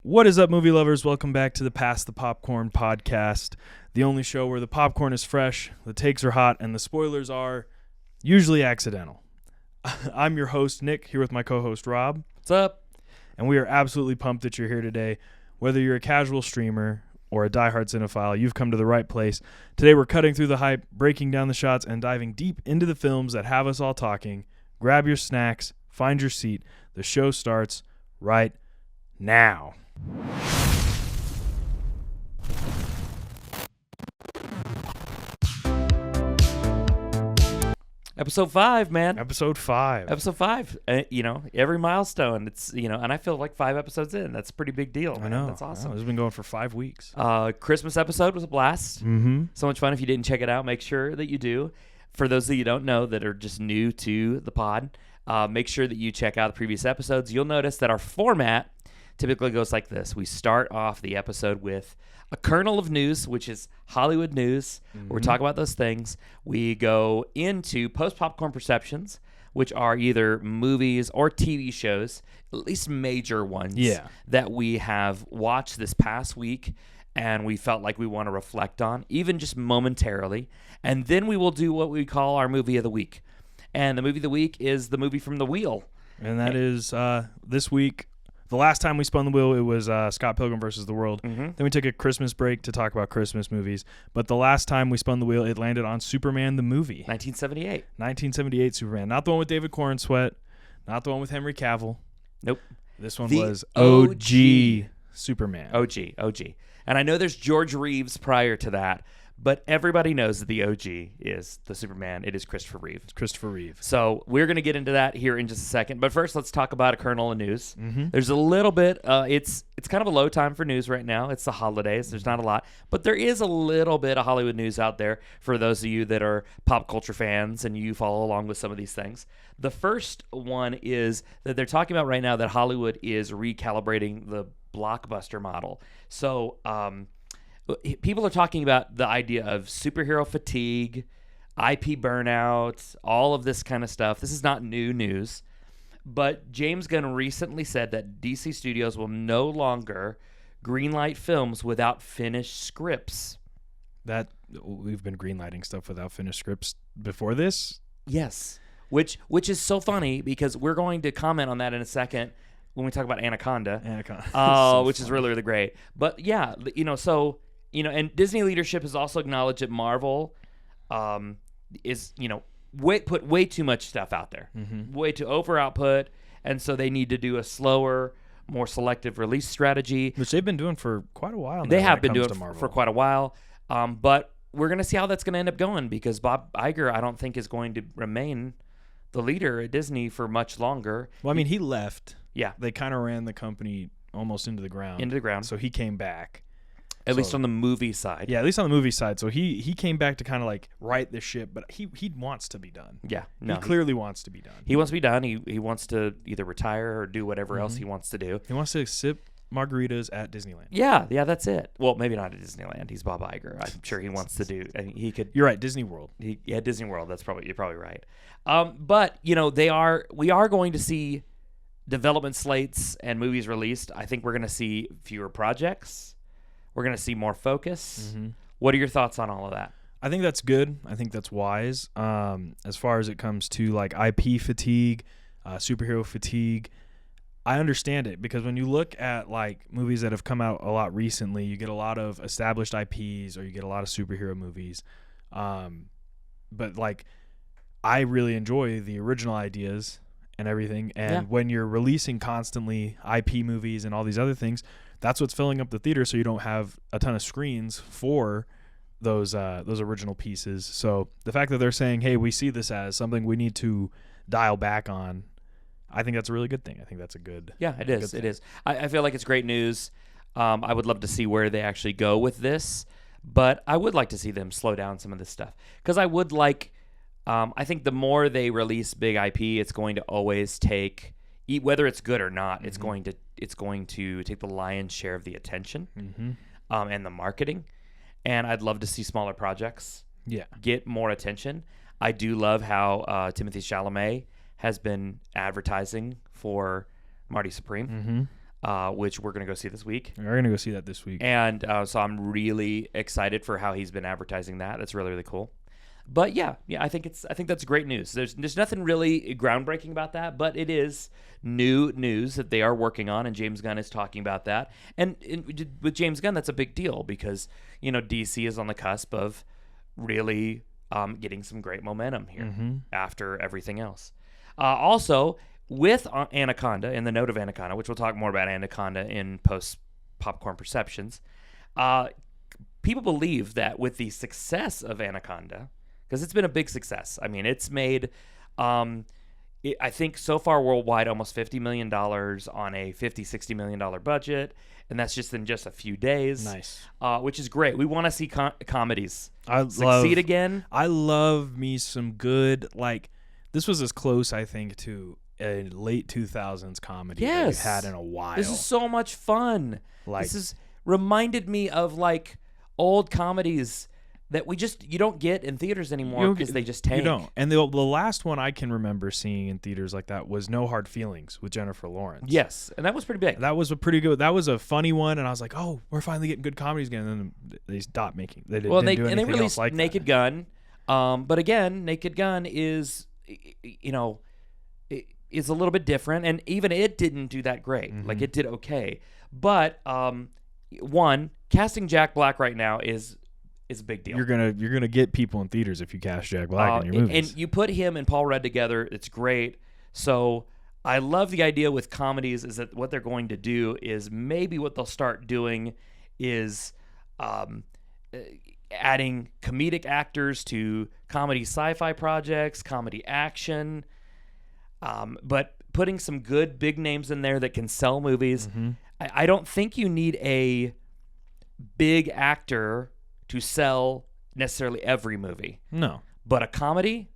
What is up, movie lovers? Welcome back to the Pass the Popcorn podcast, the only show where the popcorn is fresh, the takes are hot, and the spoilers are usually accidental. I'm your host, Nick, here with my co-host, Rob. What's up? And we are absolutely pumped that you're here today. Whether you're a casual streamer or a diehard cinephile, you've come to the right place. Today we're cutting through the hype, breaking down the shots, and diving deep into the films that have us all talking. Grab your snacks, find your seat. The show starts right now. Episode 5, man. Episode 5. Episode 5. Every milestone. It's, and I feel like 5 episodes in. That's a pretty big deal, man. I know. That's awesome. This has been going for 5 weeks. Christmas episode was a blast. Mm-hmm. So much fun. If you didn't check it out, make sure that you do. For those that you don't know that are just new to the pod, make sure that you check out the previous episodes. You'll notice that our format typically goes like this. We start off the episode with a kernel of news, which is Hollywood news. Mm-hmm. We're talking about those things. We go into post-popcorn perceptions, which are either movies or TV shows, at least major ones, that we have watched this past week and we felt like we want to reflect on, even just momentarily. And then we will do what we call our movie of the week. And the movie of the week is the movie from the wheel. And that is this week. The last time we spun the wheel, it was Scott Pilgrim versus the World. Mm-hmm. Then we took a Christmas break to talk about Christmas movies. But the last time we spun the wheel, it landed on Superman the movie. 1978. 1978 Superman. Not the one with David Cornsweet. Not the one with Henry Cavill. Nope. This one The was OG Superman. OG. And I know there's George Reeves prior to that, but everybody knows that the OG is the Superman. It is Christopher Reeve. It's Christopher Reeve. So we're going to get into that here in just a second. But first, let's talk about a kernel of news. Mm-hmm. There's a little bit. It's kind of a low time for news right now. It's the holidays. There's not a lot. But there is a little bit of Hollywood news out there for those of you that are pop culture fans and you follow along with some of these things. The first one is that they're talking about right now that Hollywood is recalibrating the blockbuster model. So people are talking about the idea of superhero fatigue, IP burnout, all of this kind of stuff. This is not new news, but James Gunn recently said that DC Studios will no longer greenlight films without finished scripts. That we've been greenlighting stuff without finished scripts before this? Yes, which is so funny because we're going to comment on that in a second when we talk about Anaconda. So which is really, really great. But yeah, and Disney leadership has also acknowledged that Marvel is, put way too much stuff out there, way too over output, and so they need to do a slower, more selective release strategy. Which they've been doing for quite a while now. They have been doing for quite a while, but we're going to see how that's going to end up going because Bob Iger, I don't think, is going to remain the leader at Disney for much longer. Well, I mean, he left. Yeah. They kind of ran the company almost into the ground. So he came back. At least on the movie side. Yeah, at least on the movie side. So he came back to kind of like right the ship, but he wants to be done. Yeah. No, he clearly wants to be done. He wants to be done. He wants to either retire or do whatever else he wants to do. He wants to sip margaritas at Disneyland. Yeah, that's it. Well, maybe not at Disneyland. He's Bob Iger. I'm sure he wants to do. He could. You're right. Disney World. Disney World. You're probably right. But we are going to see development slates and movies released. I think we're going to see fewer projects. We're going to see more focus. Mm-hmm. What are your thoughts on all of that? I think that's good. I think that's wise. As far as it comes to like IP fatigue, superhero fatigue, I understand it because when you look at like movies that have come out a lot recently, you get a lot of established IPs or you get a lot of superhero movies. But like I really enjoy the original ideas and everything. And when you're releasing constantly IP movies and all these other things, that's what's filling up the theater, so you don't have a ton of screens for those original pieces. So the fact that they're saying, hey, we see this as something we need to dial back on, I think that's a really good thing. I think that's a good it is. It is. I feel like it's great news. I would love to see where they actually go with this, but I would like to see them slow down some of this stuff because I would like I think the more they release big IP, it's going to always take, whether it's good or not, it's going to take the lion's share of the attention and the marketing. And I'd love to see smaller projects get more attention. I do love how Timothée Chalamet has been advertising for Marty Supreme. which we're going to go see this week. We're going to go see that this week. And so I'm really excited for how he's been advertising that. That's really, really cool. But yeah, I think that's great news. There's nothing really groundbreaking about that, but it is new news that they are working on, and James Gunn is talking about that. And with James Gunn, that's a big deal because DC is on the cusp of really getting some great momentum here after everything else. Also, with Anaconda, in the note of Anaconda, which we'll talk more about Anaconda in post Popcorn Perceptions, people believe that with the success of Anaconda, because it's been a big success. I mean, it's made, I think so far worldwide, almost $50 million on a $50-60 million budget, and that's just in just a few days. Nice. Which is great. We want to see comedies succeed again. I love me some good, this was as close, I think, to a late 2000s comedy that we've had in a while. This is so much fun. This is reminded me of, old comedies that you don't get in theaters anymore because they just tank. You don't. And the last one I can remember seeing in theaters like that was No Hard Feelings with Jennifer Lawrence. Yes, and that was pretty big. That was a pretty good. That was a funny one, and I was like, oh, we're finally getting good comedies again. And then they stopped making. They didn't do anything released else like Naked Gun, but again, Naked Gun is, is a little bit different, and even it didn't do that great. It did okay, but casting Jack Black right now is a big deal. You're gonna get people in theaters if you cast Jack Black in your movies. And you put him and Paul Rudd together, it's great. So I love the idea with comedies is that what they're going to do is maybe what they'll start doing is adding comedic actors to comedy sci-fi projects, comedy action, but putting some good big names in there that can sell movies. I don't think you need a big actor to sell necessarily every movie. No. But a comedy,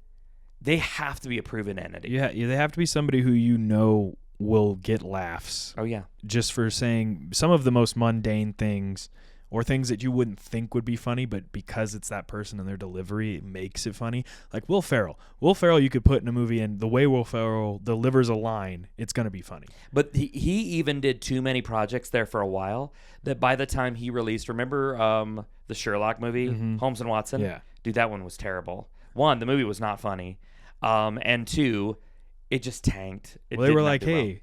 they have to be a proven entity. Yeah, they have to be somebody who will get laughs. Oh, yeah. Just for saying some of the most mundane things or things that you wouldn't think would be funny, but because it's that person and their delivery, it makes it funny. Like Will Ferrell. Will Ferrell you could put in a movie, and the way Will Ferrell delivers a line, it's going to be funny. But he even did too many projects there for a while that by the time he released, remember the Sherlock movie, Holmes and Watson? Yeah. Dude, that one was terrible. One, the movie was not funny. And two, it just tanked. They were like, hey,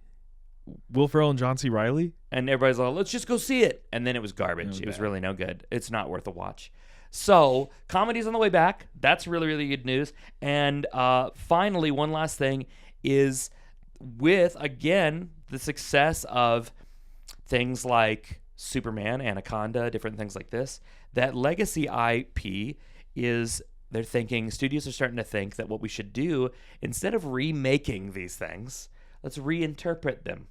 Will Ferrell and John C. Reilly? And everybody's like, let's just go see it. And then it was garbage. It was really no good. It's not worth a watch. So, comedy's on the way back. That's really, really good news. And finally, one last thing is with, again, the success of things like Superman, Anaconda, different things like this, that legacy IP is, they're thinking, studios are starting to think that what we should do, instead of remaking these things, let's reinterpret them.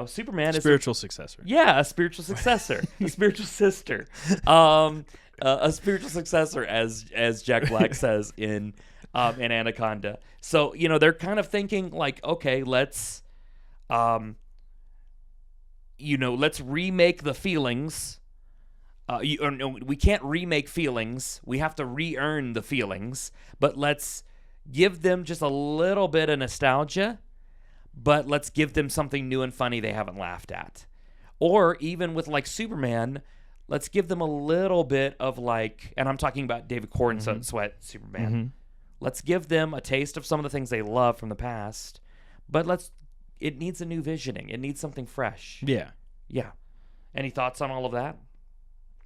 Superman is spiritual successor. Yeah, a spiritual successor, a spiritual sister, a spiritual successor, as Jack Black says in Anaconda. So they're kind of thinking like, okay, let's remake the feelings. We can't remake feelings. We have to re-earn the feelings, but let's give them just a little bit of nostalgia. But let's give them something new and funny they haven't laughed at. Or even with Superman, let's give them a little bit of and I'm talking about David Cornsweet Superman. Let's give them a taste of some of the things they love from the past, but it needs a new visioning. It needs something fresh. Yeah. Yeah. Any thoughts on all of that?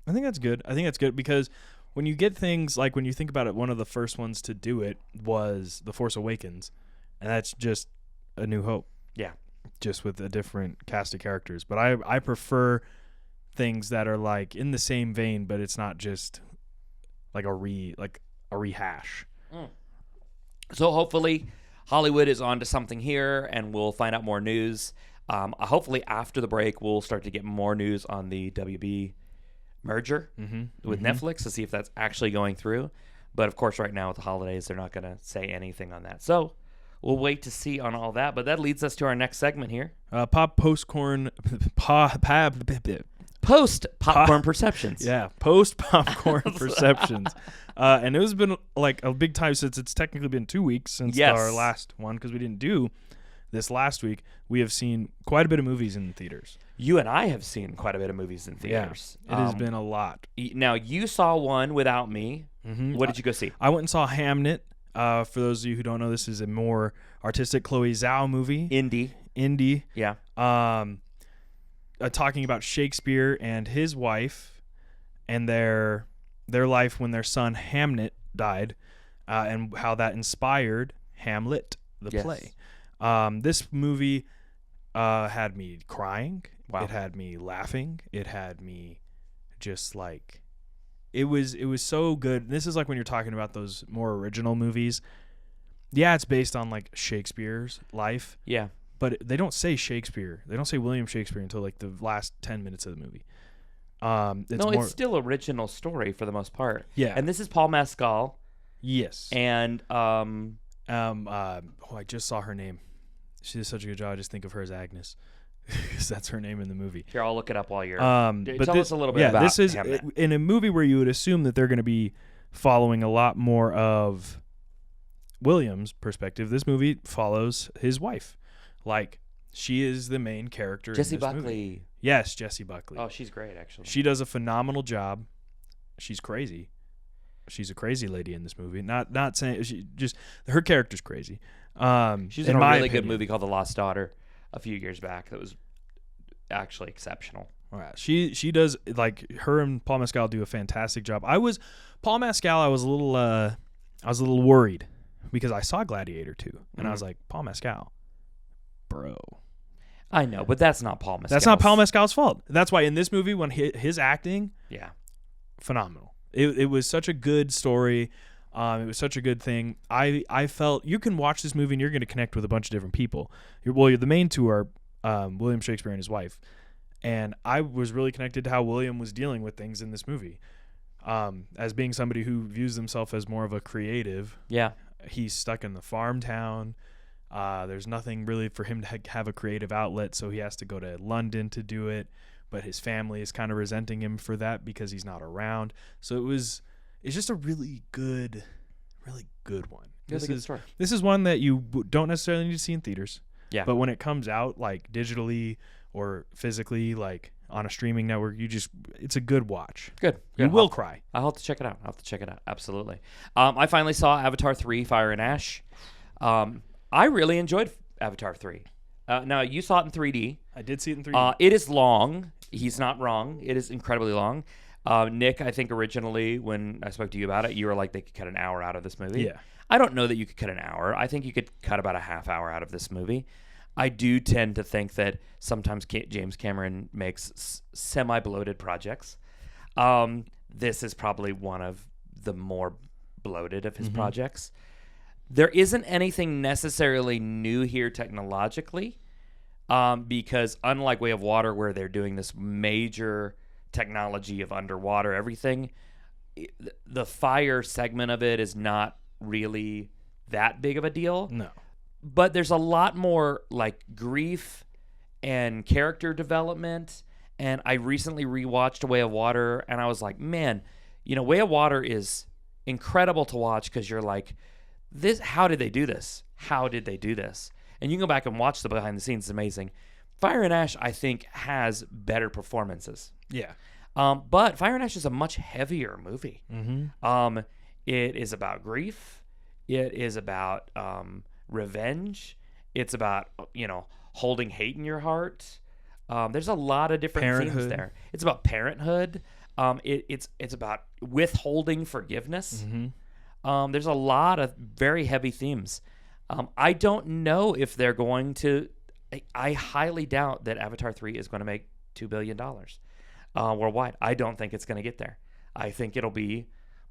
I think that's good. Because when you get things when you think about it, one of the first ones to do it was The Force Awakens, and that's just A New Hope. Yeah. Just with a different cast of characters. But I prefer things that are in the same vein, but it's not just a rehash. So hopefully Hollywood is on to something here, and we'll find out more news. Hopefully after the break, we'll start to get more news on the WB merger with Netflix to see if that's actually going through. But of course, right now with the holidays, they're not going to say anything on that. So we'll wait to see on all that. But that leads us to our next segment here. Post-popcorn perceptions. Yeah, post-popcorn perceptions. And it has been a big time since it's technically been 2 weeks since our last one because we didn't do this last week, we have seen quite a bit of movies in theaters. You and I have seen quite a bit of movies in theaters. Yeah, it has been a lot. Now, you saw one without me. Mm-hmm. What did you go see? I went and saw Hamnet. For those of you who don't know, this is a more artistic Chloe Zhao movie. Indie. Yeah. Talking about Shakespeare and his wife and their life when their son Hamnet died, and how that inspired Hamlet, the play. This movie had me crying. Wow. It had me laughing. It had me just like, it was so good. This is like when you're talking about those more original movies. Yeah, it's based on like Shakespeare's life. Yeah. But they don't say Shakespeare. They don't say William Shakespeare until like the last 10 minutes of the movie. It's still original story for the most part. Yeah. And this is Paul Mescal. Yes. And I just saw her name. She did such a good job. I just think of her as Agnes, because that's her name in the movie. Here, I'll look it up while you're. But tell us a little bit about. This is in a movie where you would assume that they're going to be following a lot more of William's perspective. This movie follows his wife, like she is the main character. Jessie in this Buckley. Movie. Yes, Jessie Buckley. Oh, she's great, actually. She does a phenomenal job. She's crazy. She's a crazy lady in this movie. Not saying she just her character's crazy. She's in a really good movie called The Lost Daughter a few years back that was actually exceptional. All right. She does, like, her and Paul Mescal do a fantastic job. I was a little worried because I saw Gladiator 2 and I was like, Paul Mescal, bro. I know, but that's not Paul Mescal. That's not Paul Mescal's fault. That's why in this movie, when his acting, phenomenal. It was such a good story. It was such a good thing. I felt you can watch this movie and you're going to connect with a bunch of different people. The main two are William Shakespeare and his wife. And I was really connected to how William was dealing with things in this movie. As being somebody who views himself as more of a creative. Yeah. He's stuck in the farm town. There's nothing really for him to have a creative outlet, so he has to go to London to do it. But his family is kind of resenting him for that because he's not around. So it's just a really good one. This is a good story. This is one that you don't necessarily need to see in theaters. Yeah. But when it comes out like digitally or physically, like on a streaming network, it's a good watch. Good. You will cry. I'll have to check it out. Absolutely. I finally saw Avatar 3: Fire and Ash. I really enjoyed Avatar 3. Now, you saw it in 3D. I did see it in 3D. It is long. He's not wrong. It is incredibly long. Nick, I think originally when I spoke to you about it, you were like they could cut an hour out of this movie. Yeah. I don't know that you could cut an hour. I think you could cut about a half hour out of this movie. I do tend to think that sometimes James Cameron makes semi-bloated projects. This is probably one of the more bloated of his projects. There isn't anything necessarily new here technologically, because unlike Way of Water, where they're doing this major technology of underwater everything, the fire segment of it is not really that big of a deal. No. But there's a lot more like grief and character development. And I recently rewatched Way of Water, and I was like, man, Way of Water is incredible to watch because you're like, how did they do this? How did they do this? And you can go back and watch the behind the scenes. It's amazing. Fire and Ash, I think, has better performances. Yeah. But Fire and Ash is a much heavier movie. Mm-hmm. It is about grief. It is about revenge. It's about, holding hate in your heart. There's a lot of different themes there. It's about parenthood. It's about withholding forgiveness. Mm-hmm. There's a lot of very heavy themes. I don't know if they're going to. I highly doubt that Avatar 3 is going to make $2 billion worldwide. I don't think it's going to get there. I think it'll be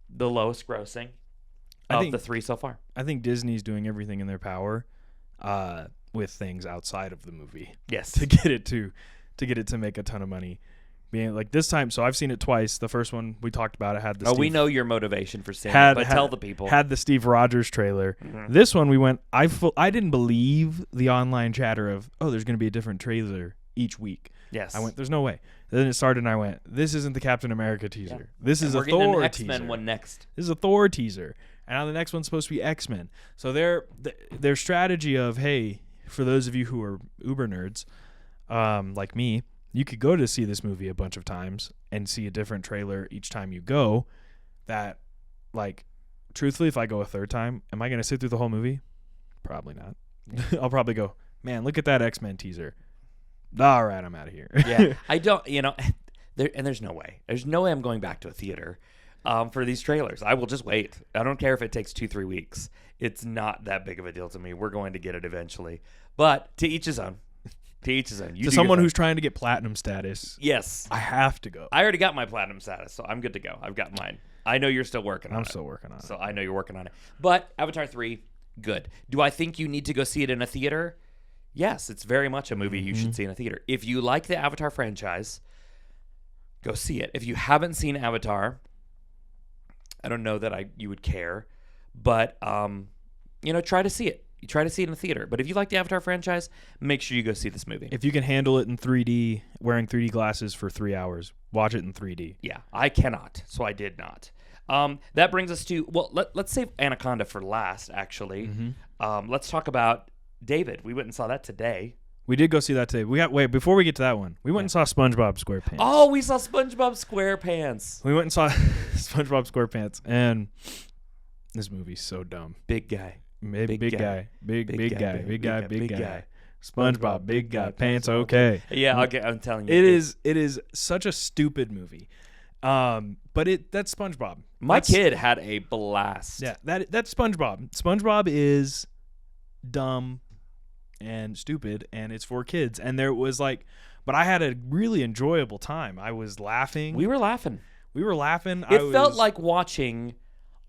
the lowest grossing of the three so far. I think Disney's doing everything in their power with things outside of the movie. Yes. To get it to make a ton of money. Being like this time, so I've seen it twice. The first one we talked about it had the we know your motivation for seeing it, but tell the people. Had the Steve Rogers trailer. Mm-hmm. This one we went. I didn't believe the online chatter of there's going to be a different trailer each week. Yes. I went, there's no way. Then it started and I went, this isn't the Captain America teaser. Yeah. This is a Thor teaser. We're getting an X-Men one next. This is a Thor teaser. And now the next one's supposed to be X-Men. So their strategy of, hey, for those of you who are uber nerds, like me, you could go to see this movie a bunch of times and see a different trailer each time you go. That, like, truthfully, if I go a third time, am I going to sit through the whole movie? Probably not. I'll probably go, man, look at that X-Men teaser. All right, I'm out of here. Yeah, I don't, there's no way. There's no way I'm going back to a theater for these trailers. I will just wait. I don't care if it takes 2-3 weeks. It's not that big of a deal to me. We're going to get it eventually. But to each his own. To each his own. To someone who's trying to get platinum status, yes, I have to go. I already got my platinum status, so I'm good to go. I've got mine. I know you're still working on it. I'm still working on it. So I know you're working on it. But Avatar 3, good. Do I think you need to go see it in a theater? Yes, it's very much a movie you should see in a theater. If you like the Avatar franchise, go see it. If you haven't seen Avatar, I don't know that you would care, but try to see it. You try to see it in the theater. But if you like the Avatar franchise, make sure you go see this movie. If you can handle it in 3D, wearing 3D glasses for 3 hours, watch it in 3D. Yeah, I cannot, so I did not. That brings us to, let's save Anaconda for last, actually. Mm-hmm. Let's talk about David. We went and saw that today. We did go see that today. Before we get to that one, we went and saw SpongeBob SquarePants. Oh, we saw SpongeBob SquarePants. We went and saw SpongeBob SquarePants, and this movie's so dumb. Big guy. Big guy. SpongeBob, big guy, pants okay. Yeah, okay, I'm telling you. It is such a stupid movie. But that's SpongeBob. My kid had a blast. Yeah, that's SpongeBob. SpongeBob is dumb and stupid, and it's for kids. And there was but I had a really enjoyable time. I was laughing. We were laughing. It felt like watching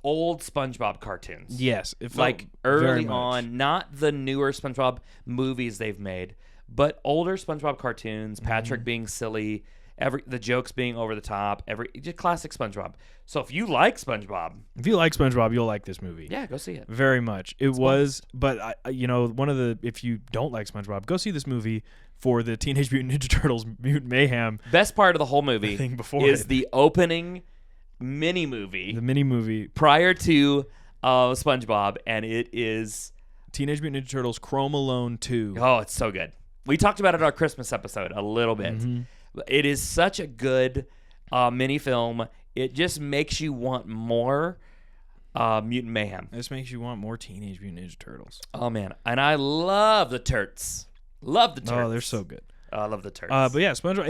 old SpongeBob cartoons. Yes, it felt like early on, not the newer SpongeBob movies they've made, but older SpongeBob cartoons. Patrick being silly, the jokes being over the top, just classic SpongeBob. So if you like SpongeBob, you'll like this movie. Yeah, go see it. Very much. It was, but if you don't like SpongeBob, go see this movie for the Teenage Mutant Ninja Turtles Mutant Mayhem. Best part of the whole movie is the opening mini movie. The mini movie prior to SpongeBob, and it is Teenage Mutant Ninja Turtles Chrome Alone 2. Oh, it's so good. We talked about it in our Christmas episode a little bit. It is such a good mini film. It just makes you want more Mutant Mayhem. It just makes you want more Teenage Mutant Ninja Turtles. Oh man, and I love the turts. Love the turts. Oh, they're so good. I love the turts. But yeah, SpongeBob.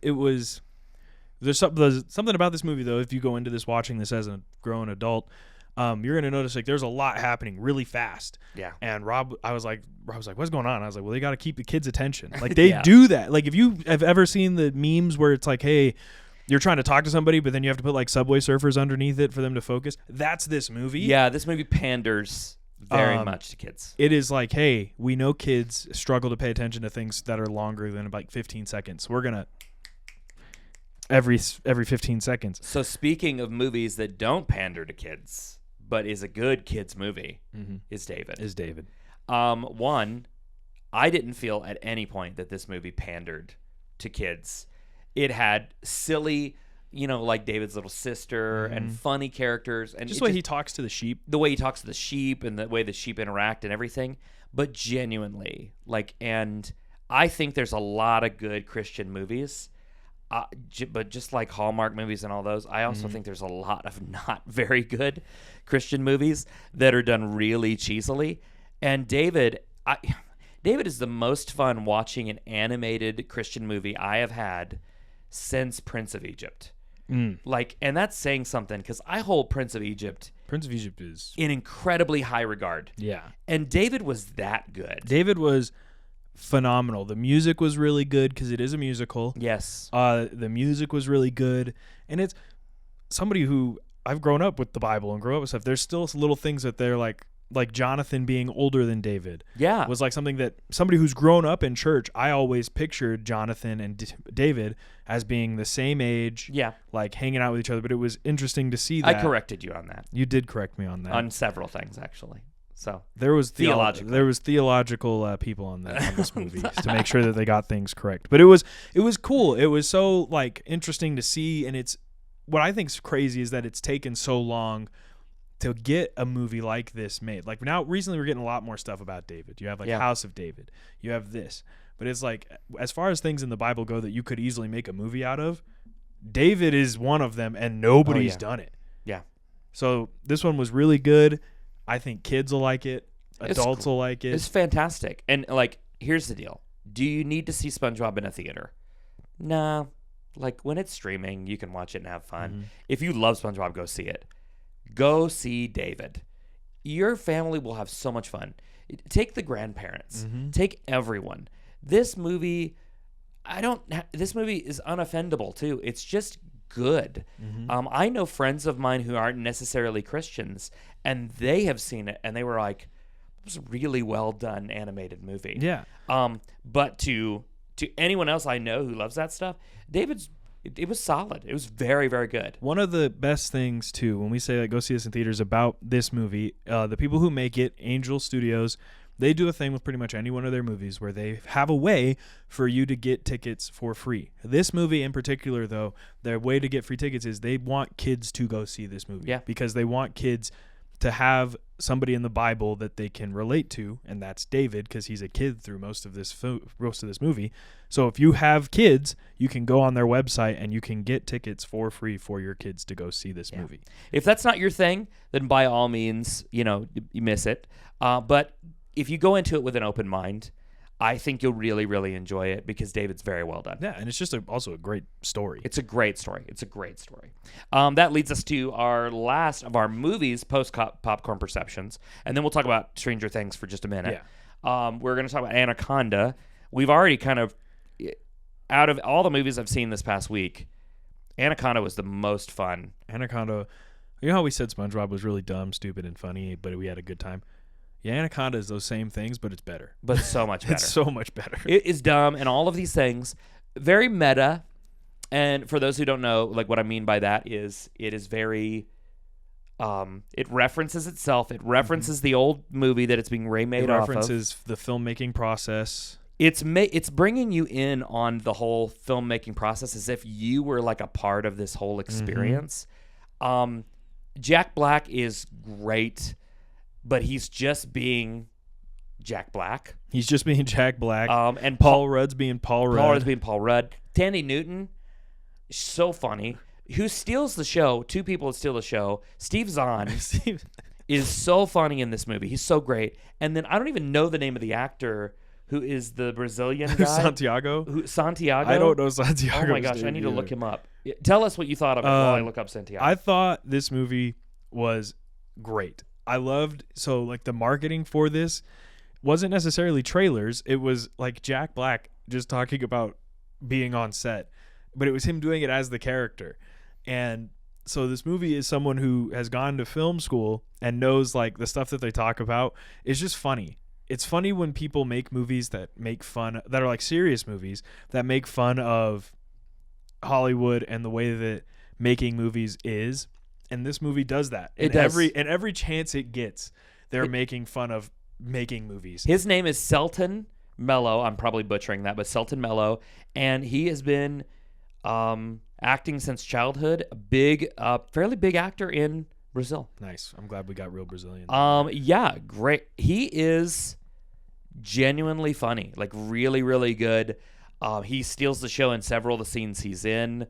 It was. There's something about this movie though. If you go into this watching this as a grown adult, you're gonna notice there's a lot happening really fast. Yeah. And Rob was like, what's going on? I was like, well, they got to keep the kids' attention. Like they do that. Like if you have ever seen the memes where it's like, hey, you're trying to talk to somebody, but then you have to put like Subway Surfers underneath it for them to focus. That's this movie. Yeah, this movie panders very much to kids. It is like, hey, we know kids struggle to pay attention to things that are longer than like 15 seconds. We're gonna every 15 seconds. So speaking of movies that don't pander to kids, but is a good kids movie, is David. One, I didn't feel at any point that this movie pandered to kids. It had silly, like David's little sister and funny characters. And just the way he talks to the sheep. The way he talks to the sheep and the way the sheep interact and everything. But genuinely, and I think there's a lot of good Christian movies. But just like Hallmark movies and all those, I also think there's a lot of not very good Christian movies that are done really cheesily. And David is the most fun watching an animated Christian movie I have had since Prince of Egypt. And that's saying something because I hold Prince of Egypt is in incredibly high regard. Yeah. And David was that good. David was phenomenal. The music was really good because it is a musical. Yes. The music was really good. And it's somebody who I've grown up with the Bible and grown up with stuff. There's still little things that they're like Jonathan being older than David. Yeah. Was like something that somebody who's grown up in church, I always pictured Jonathan and David as being the same age. Yeah. Like hanging out with each other. But it was interesting to see that. I corrected you on that. You did correct me on that. On several things, actually. So there was theological people on this movie to make sure that they got things correct. But it was cool. It was so interesting to see, and it's what I think's crazy is that it's taken so long to get a movie like this made. Like now, recently we're getting a lot more stuff about David. You have like House of David. You have this. But it's like, as far as things in the Bible go that you could easily make a movie out of, David is one of them, and nobody's done it. Yeah. So this one was really good. I think kids will like it. Adults will like it. It's fantastic. And like, here's the deal. Do you need to see SpongeBob in a theater? Nah. Like, when it's streaming, you can watch it and have fun. Mm-hmm. If you love SpongeBob, go see it. Go see David. Your family will have so much fun. Take the grandparents. Mm-hmm. Take everyone. This movie, this movie is unoffendable too. It's just good. Mm-hmm. I know friends of mine who aren't necessarily Christians, and they have seen it, and they were like, "It was a really well done animated movie." Yeah. But to anyone else I know who loves that stuff, it was solid. It was very, very good. One of the best things too, when we say like go see this in theaters about this movie, the people who make it, Angel Studios, they do a thing with pretty much any one of their movies where they have a way for you to get tickets for free. This movie in particular, though, their way to get free tickets is they want kids to go see this movie. Yeah. Because they want kids to have somebody in the Bible that they can relate to, and that's David, because he's a kid through most of this movie. So if you have kids, you can go on their website and you can get tickets for free for your kids to go see this movie. If that's not your thing, then by all means, you miss it. But if you go into it with an open mind, I think you'll really, really enjoy it because David's very well done. Yeah, and it's just also a great story. It's a great story. That leads us to our last of our movies, post-popcorn perceptions, and then we'll talk about Stranger Things for just a minute. Yeah. We're going to talk about Anaconda. We've already kind of, out of all the movies I've seen this past week, Anaconda was the most fun. Anaconda, you know how we said SpongeBob was really dumb, stupid, and funny, but we had a good time? Yeah, Anaconda is those same things, but it's better. But so much better. It's so much better. It is dumb and all of these things. Very meta. And for those who don't know, like what I mean by that is it is very it references itself. It references the old movie that it's being remade off of. It references the filmmaking process. It's bringing you in on the whole filmmaking process as if you were like a part of this whole experience. Jack Black is great, but he's just being Jack Black. He's just being Jack Black. And Paul Rudd's being Paul Rudd. Paul Rudd's being Paul Rudd. Tandy Newton, so funny. Who steals the show? Two people that steal the show. Steve Zahn is so funny in this movie. He's so great. And then I don't even know the name of the actor who is the Brazilian guy. Santiago? Santiago? I don't know Santiago. Oh my gosh, I need to look him up. Tell us what you thought of it while I look up Santiago. I thought this movie was great. I loved, the marketing for this wasn't necessarily trailers. It was like Jack Black just talking about being on set, but it was him doing it as the character. And so this movie is someone who has gone to film school and knows like the stuff that they talk about is just funny. It's funny when people make movies that make fun, that are like serious movies that make fun of Hollywood and the way that making movies is. And this movie does that. Every chance it gets, they're making fun of making movies. His name is Selton Mello. I'm probably butchering that, but Selton Mello, and he has been acting since childhood. A fairly big actor in Brazil. Nice. I'm glad we got real Brazilian. Yeah, great. He is genuinely funny, like really, really good. He steals the show in several of the scenes he's in.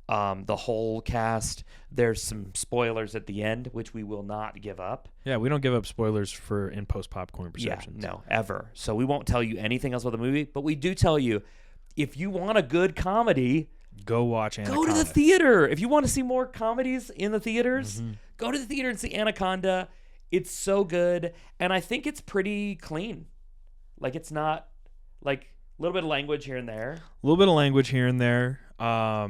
The whole cast. There's some spoilers at the end, which we will not give up. Yeah, we don't give up spoilers for in post popcorn perceptions. Yeah, no, ever. So we won't tell you anything else about the movie, but we do tell you, if you want a good comedy, go watch Anaconda. Go to the theater. If you want to see more comedies in the theaters, go to the theater and see Anaconda. It's so good, and I think it's pretty clean. Like, it's not like a little bit of language here and there. A little bit of language here and there. I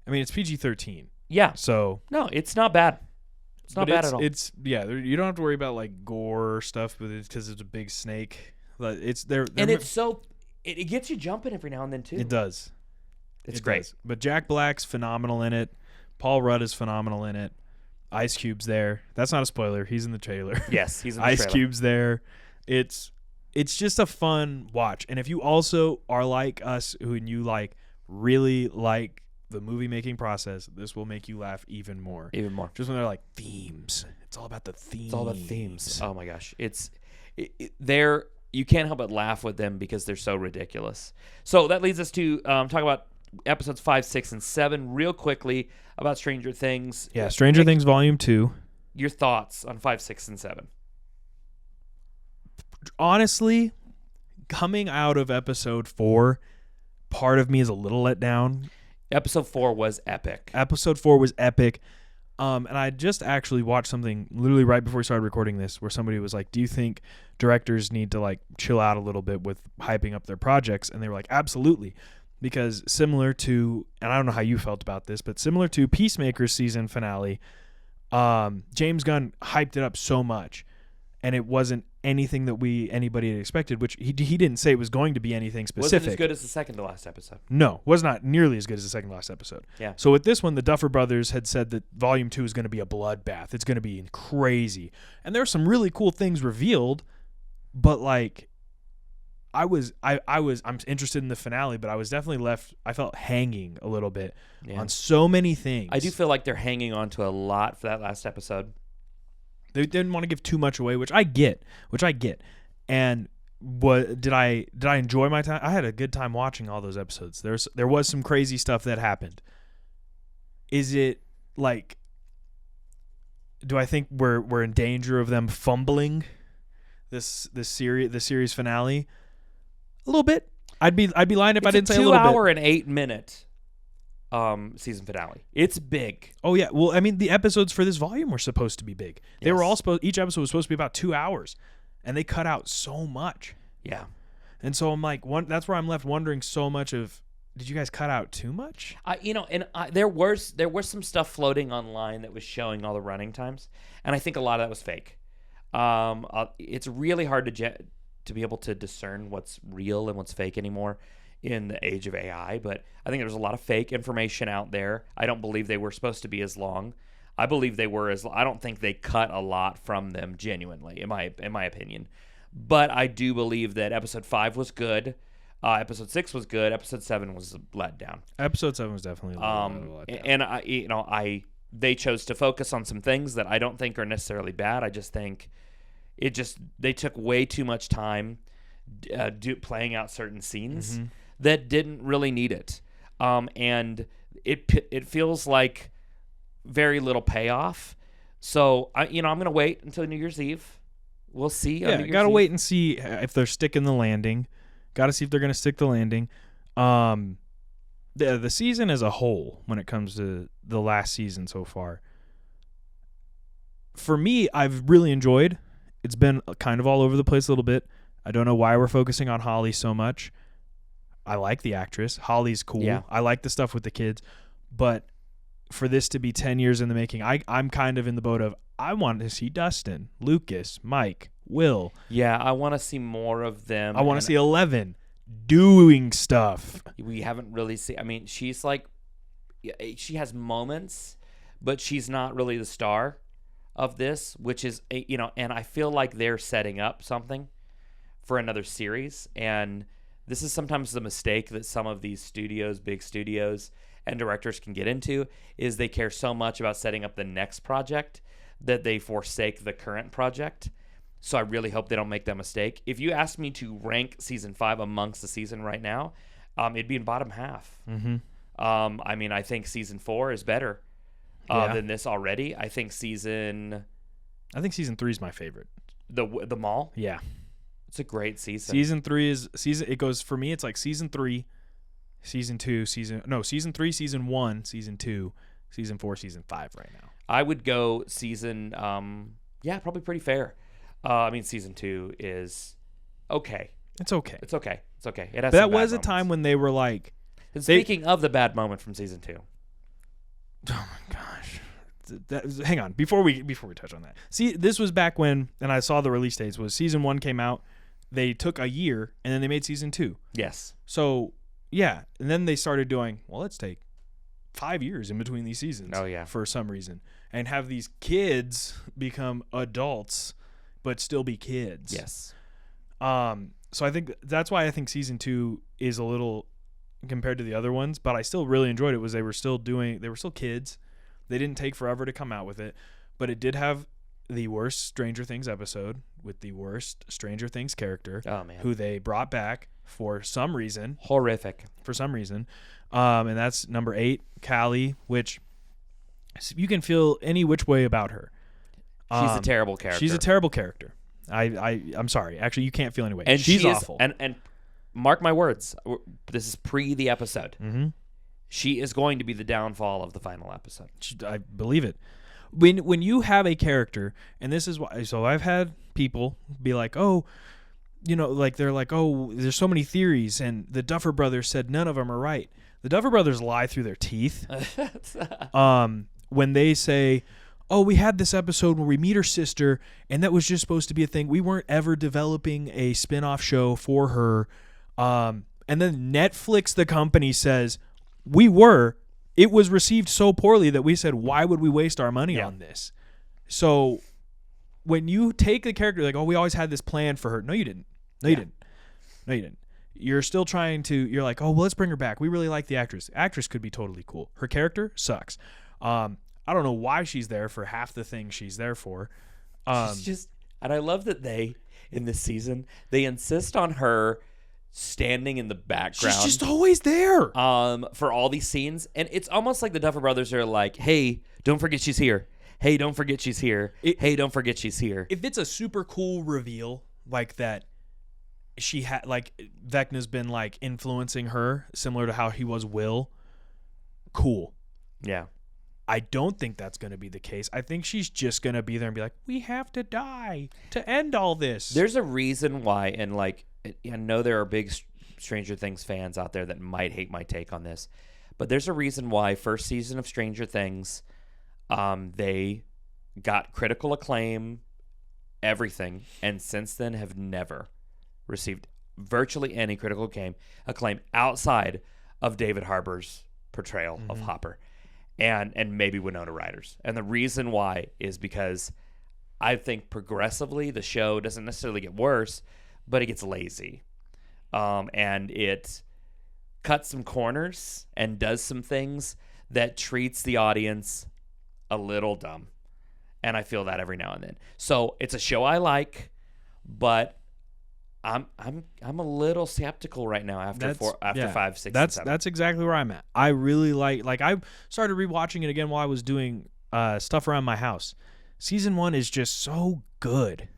mean, it's PG-13. Yeah. So no, it's not bad. It's not bad at all. It's you don't have to worry about like gore stuff, but it's because it's a big snake. But it's there, and it's so it gets you jumping every now and then too. It does. It's great. Does. But Jack Black's phenomenal in it. Paul Rudd is phenomenal in it. Ice Cube's there. That's not a spoiler. He's in the trailer. Yes, he's in the trailer. Ice Cube's there. It's just a fun watch. And if you also are like us, who you like really like the movie making process, this will make you laugh even more. Even more. Just when they're like themes. It's all about the themes. It's all about themes. Oh my gosh. They're you can't help but laugh with them because they're so ridiculous. So that leads us to talk about episodes 5, 6, and 7 real quickly about Stranger Things. Yeah, Stranger Things Volume 2. Your thoughts on 5, 6, and 7? Honestly, coming out of episode 4, part of me is a little let down. Episode 4 was epic. Episode 4 was epic. And I just actually watched something literally right before we started recording this where somebody was like, do you think directors need to like chill out a little bit with hyping up their projects? And they were like, absolutely. Because similar to, and I don't know how you felt about this, but similar to Peacemaker's season finale, James Gunn hyped it up so much, and it wasn't anything that anybody had expected, which he didn't say it was going to be anything specific. Wasn't as good as the second to last episode. No, was not nearly as good as the second to last episode. Yeah. So with this one, the Duffer Brothers had said that Volume 2 is going to be a bloodbath. It's going to be crazy. And there were some really cool things revealed, but like I'm interested in the finale, but I was definitely I felt hanging a little bit on so many things. I do feel like they're hanging on to a lot for that last episode. They didn't want to give too much away, which I get. And did I enjoy my time? I had a good time watching all those episodes. There was some crazy stuff that happened. Is it like, do I think we're in danger of them fumbling this series finale? A little bit. I'd be lying if I didn't say a little bit. It's a 2-hour and 8-minute season finale. It's big. Oh yeah. Well, I mean, the episodes for this volume were supposed to be big. They were all each episode was supposed to be about 2 hours, and they cut out so much. Yeah. And so I'm like, that's where I'm left wondering so much of, did you guys cut out too much? There was some stuff floating online that was showing all the running times, and I think a lot of that was fake. It's really hard to be able to discern what's real and what's fake anymore in the age of AI, but I think there's a lot of fake information out there. I don't believe they were supposed to be as long. I believe they were I don't think they cut a lot from them genuinely, in my opinion. But I do believe that episode 5 was good. Episode 6 was good. Episode 7 was let down. Episode 7 was definitely a little let down. And they chose to focus on some things that I don't think are necessarily bad. I just think they took way too much time playing out certain scenes that didn't really need it. And it feels like very little payoff. So I'm going to wait until New Year's Eve. We'll see. Yeah, got to wait and see if they're sticking the landing. Got to see if they're going to stick the landing. The season as a whole, when it comes to the last season so far, for me, I've really enjoyed. It's been kind of all over the place a little bit. I don't know why we're focusing on Holly so much. I like the actress. Holly's cool. Yeah. I like the stuff with the kids. But for this to be 10 years in the making, I'm kind of in the boat of, I want to see Dustin, Lucas, Mike, Will. Yeah, I want to see more of them. I want to see 11 doing stuff. We haven't really seen. I mean, she's like, she has moments, but she's not really the star of this, which is, and I feel like they're setting up something for another series. And this is sometimes the mistake that some of these studios, big studios, and directors can get into, is they care so much about setting up the next project that they forsake the current project. So I really hope they don't make that mistake. If you ask me to rank season 5 amongst the season right now, it'd be in bottom half. Mm-hmm. I mean, I think season 4 is better than this already. I think season 3 is my favorite. The Mall? Yeah. It's a great season. Season 3 it goes, for me, it's like season 3, season 2, season 3, season 1, season 2, season 4, season 5 right now. I would go season, probably pretty fair. I mean, season 2 is okay. It's okay. It's okay. It has. That was a time when they were like. And speaking of the bad moment from season 2. Oh my gosh! Hang on, before we touch on that. See, this was back when, and I saw the release dates. Was season 1 came out, they took a year, and then they made season 2. Yes. So yeah, and then they started doing. Well, let's take 5 years in between these seasons. Oh yeah. For some reason, and have these kids become adults, but still be kids. Yes. So I think that's why I think season 2 is a little compared to the other ones, but I still really enjoyed it. Was they were still kids. They didn't take forever to come out with it, but it did have the worst Stranger Things episode with the worst Stranger Things character, who they brought back for some reason. Horrific. For some reason. And that's number 8, Callie, which you can feel any which way about her. She's a terrible character. She's a terrible character. I'm sorry. Actually, you can't feel any way. And she's awful. And mark my words. This is pre the episode. Mm-hmm. She is going to be the downfall of the final episode. I believe it. When you have a character, and this is why. So I've had people be like, oh, like they're like, oh, there's so many theories, and the Duffer Brothers said none of them are right. The Duffer Brothers lie through their teeth. When they say, oh, we had this episode where we meet her sister, and that was just supposed to be a thing. We weren't ever developing a spin-off show for her. And then Netflix, the company, says, we were. It was received so poorly that we said, why would we waste our money on this? So when you take the character, like, oh, we always had this plan for her. No, you didn't. No, you didn't. You're still trying to, you're like, oh, well, let's bring her back. We really like the actress. Actress could be totally cool. Her character sucks. I don't know why she's there for half the thing she's there for. She's just, and I love that in this season, they insist on her standing in the background. She's just always there. For all these scenes. And it's almost like the Duffer Brothers are like, hey, don't forget she's here. Hey, don't forget she's here. Hey, don't forget she's here. If it's a super cool reveal like that, she had, like, Vecna's been, like, influencing her, similar to how he was Will, cool. Yeah. I don't think that's going to be the case. I think she's just going to be there and be like, we have to die to end all this. There's a reason why, and, like, I know there are big Stranger Things fans out there that might hate my take on this, but there's a reason why first season of Stranger Things, they got critical acclaim, everything, and since then have never received virtually any critical acclaim outside of David Harbour's portrayal of Hopper and maybe Winona Ryder's. And the reason why is because I think progressively the show doesn't necessarily get worse, but it gets lazy. And it cuts some corners and does some things that treats the audience a little dumb. And I feel that every now and then. So it's a show I like, but I'm a little skeptical right now after 5, 6, and 7. That's exactly where I'm at. I really like I started rewatching it again while I was doing stuff around my house. Season 1 is just so good.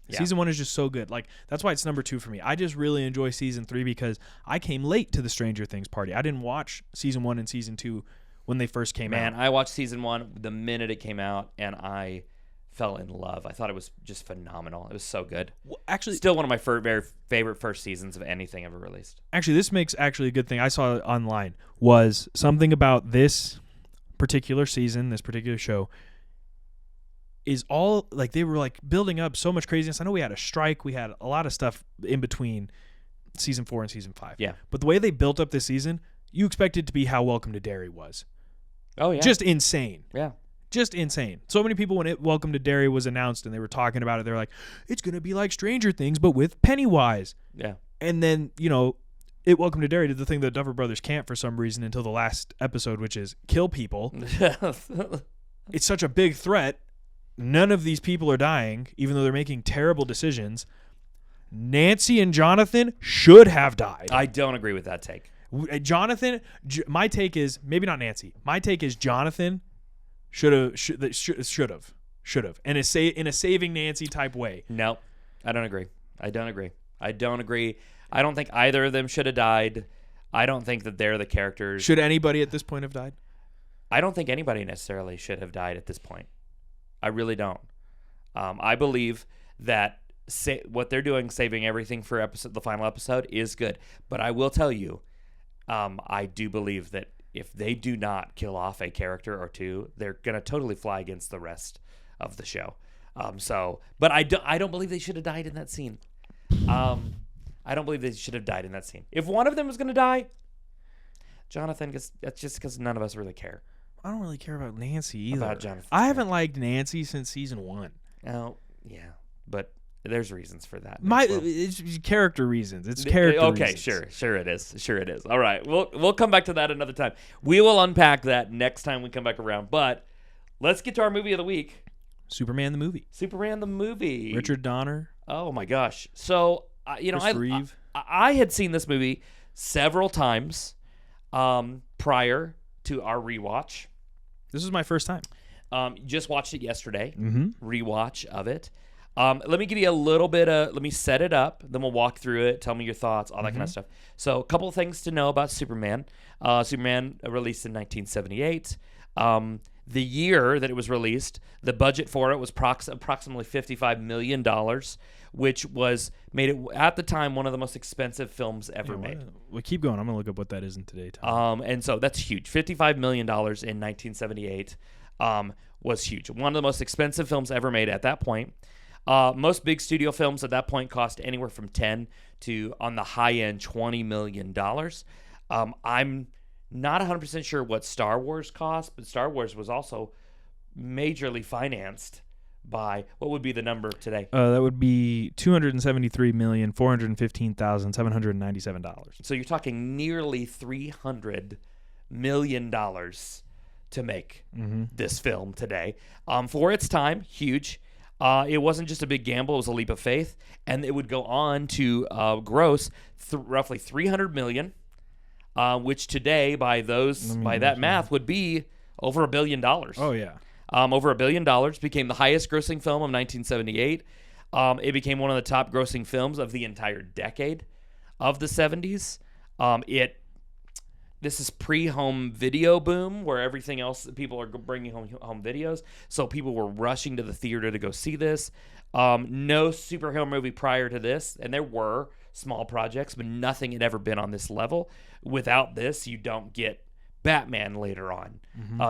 Yeah. Season 1 is just so good. Like, that's why it's number 2 for me. I just really enjoy season 3 because I came late to the Stranger Things party. I didn't watch season 1 and season 2 when they first came out. Man, I watched season 1 the minute it came out, and I fell in love. I thought it was just phenomenal. It was so good. Well, actually, still one of my very favorite first seasons of anything ever released. Actually, this makes actually a good thing. I saw it online was something about this particular season, this particular show is all like they were like building up so much craziness. I know we had a strike, we had a lot of stuff in between season 4 and season 5. Yeah. But the way they built up this season, you expect it to be how Welcome to Derry was. Oh yeah. Just insane. Yeah. Just insane. So many people, when Welcome to Derry was announced and they were talking about it, they're like, it's going to be like Stranger Things, but with Pennywise. Yeah. And then, Welcome to Derry did the thing that Duffer Brothers can't for some reason until the last episode, which is kill people. It's such a big threat. None of these people are dying, even though they're making terrible decisions. Nancy and Jonathan should have died. I don't agree with that take. Jonathan, my take is, maybe not Nancy. My take is Jonathan should have, and in a saving Nancy type way. No, I don't agree. I don't agree. I don't think either of them should have died. I don't think that they're the characters. Should anybody at this point have died? I don't think anybody necessarily should have died at this point. I really don't. I believe that what they're doing, saving everything for the final episode, is good. But I will tell you, I do believe that if they do not kill off a character or two, they're going to totally fly against the rest of the show. But I don't believe they should have died in that scene. I don't believe they should have died in that scene. If one of them was going to die, Jonathan, that's just because none of us really care. I don't really care about Nancy either. About Jonathan. I haven't liked Nancy since season 1. Oh, yeah. But There's reasons for that. It's character reasons. It's character Okay, reasons. sure it is. All right, we'll come back to that another time. We will unpack that next time we come back around. But let's get to our movie of the week. Superman the movie. Richard Donner. Oh my gosh. So Christopher Reeve. I had seen this movie several times prior to our rewatch. This was my first time. Just watched it yesterday. Mm-hmm. Rewatch of it. Let me give you a little bit of. Let me set it up. Then we'll walk through it. Tell me your thoughts. All that kind of stuff. So a couple of things to know about Superman. Superman released in 1978. The year that it was released, the budget for it was approximately $55 million, which made it at the time one of the most expensive films ever made. Well, keep going. I'm gonna look up what that is in today's time. And so that's huge. $55 million in 1978 was huge. One of the most expensive films ever made at that point. Most big studio films at that point cost anywhere from 10 to, on the high end, $20 million. I'm not 100% sure what Star Wars cost, but Star Wars was also majorly financed by, what would be the number today? That would be $273,415,797. So you're talking nearly $300 million to make this film today. For its time, huge. It wasn't just a big gamble; it was a leap of faith, and it would go on to gross roughly $300 million. Which today, by that math, would be over $1 billion. Oh yeah, over $1 billion. Became the highest-grossing film of 1978. It became one of the top-grossing films of the entire decade of the 70s. This is pre-home video boom, where everything else, people are bringing home videos, so people were rushing to the theater to go see this. No superhero movie prior to this, and there were small projects, but nothing had ever been on this level. Without this, you don't get Batman later on,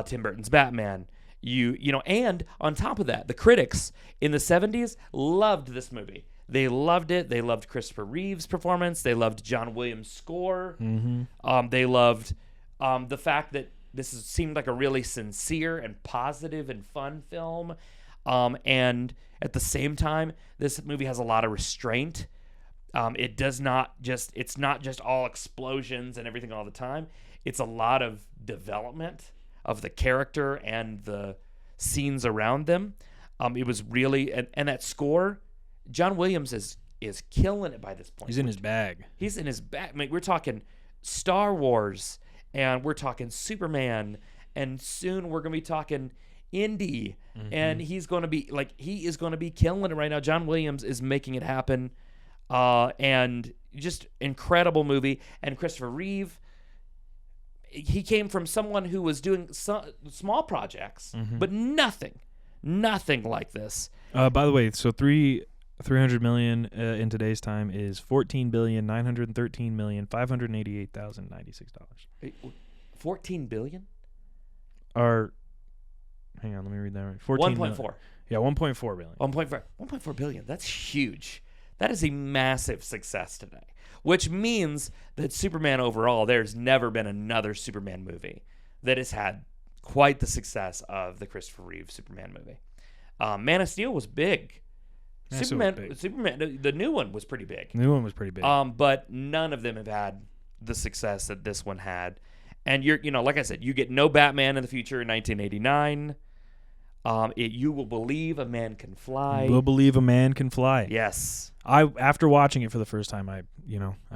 Tim Burton's Batman. And on top of that, the critics in the 70s loved this movie. They loved it. They loved Christopher Reeve's performance. They loved John Williams' score. They loved the fact that seemed like a really sincere and positive and fun film. And at the same time, this movie has a lot of restraint. It's not just all explosions and everything all the time. It's a lot of development of the character and the scenes around them. It was really, and that score, John Williams is killing it by this point. He's in his bag. I mean, we're talking Star Wars, and we're talking Superman, and soon we're going to be talking Indy, and he is going to be killing it right now. John Williams is making it happen. And just incredible movie. And Christopher Reeve, he came from someone who was doing small projects, but nothing like this. By the way, so $300 million in today's time is $14,913,588,096. $14 billion? Or hang on, let me read that right. 1.4. Yeah, 1.4 billion. 1.4 billion. That's huge. That is a massive success today, which means that Superman overall, there's never been another Superman movie that has had quite the success of the Christopher Reeve Superman movie. Man of Steel was big. Superman, the new one was pretty big. But none of them have had the success that this one had. And like I said, you get no Batman in the future in 1989. You will believe a man can fly. Will believe a man can fly. Yes. After watching it for the first time, I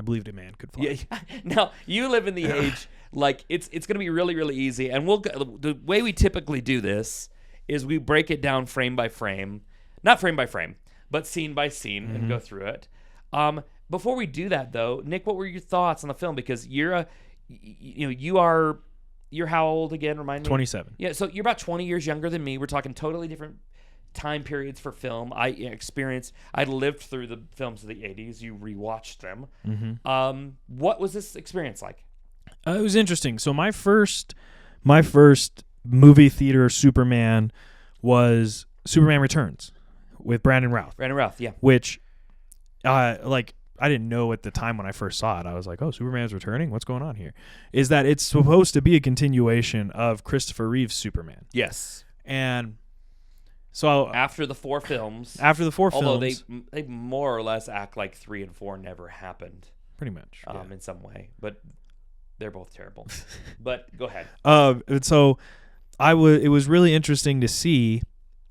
believed a man could fly. Yeah. Now you live in the age like it's going to be really, really easy, and the way we typically do this is we break it down frame by frame, not frame by frame, but scene by scene, and go through it. Before we do that, though, Nick, what were your thoughts on the film? Because you're how old again? Remind me. 27. Yeah, so you're about 20 years younger than me. We're talking totally different time periods for film. I lived through the films of the 80s. You rewatched them. What was this experience like? It was interesting. So my first movie theater Superman was Superman Returns with Brandon Routh. Yeah. Which, I didn't know at the time when I first saw it. I was like, oh, Superman's returning? What's going on here? Is that it's supposed to be a continuation of Christopher Reeve's Superman. Yes. And So after the 4 films. After the 4 although films, they more or less act like 3 and 4 never happened. Pretty much, in some way, but they're both terrible. But go ahead. And so it was really interesting to see,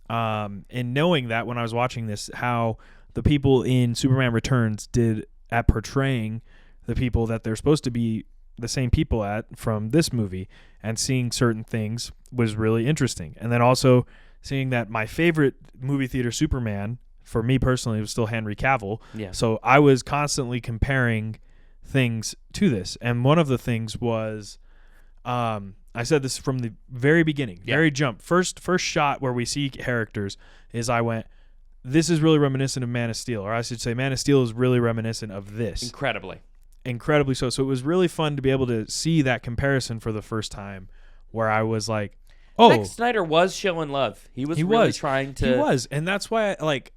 in knowing that when I was watching this, how the people in Superman Returns did at portraying the people that they're supposed to be the same people at from this movie, and seeing certain things was really interesting. And then also seeing that my favorite movie theater Superman, for me personally, was still Henry Cavill. Yeah. So I was constantly comparing things to this. And one of the things was, I said this from the very beginning, very jump. First shot where we see characters is I went, this is really reminiscent of Man of Steel. Or I should say Man of Steel is really reminiscent of this. Incredibly so. So it was really fun to be able to see that comparison for the first time, where I was like, oh. Zack Snyder was showing love. He was really trying to. He was. And that's why, like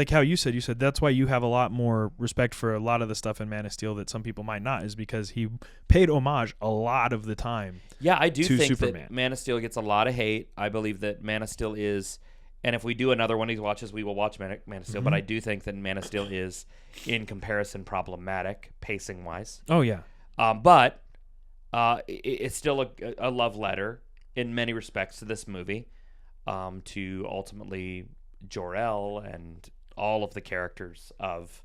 how you said that's why you have a lot more respect for a lot of the stuff in Man of Steel that some people might not, is because he paid homage a lot of the time. Yeah, I do think Superman. that Man of Steel gets a lot of hate. I believe that Man of Steel is, and if we do another one of these watches, we will watch Man of Steel, but I do think that Man of Steel is, in comparison, problematic, pacing-wise. Oh, yeah. But it's still a love letter in many respects to this movie, to ultimately Jor-El and all of the characters of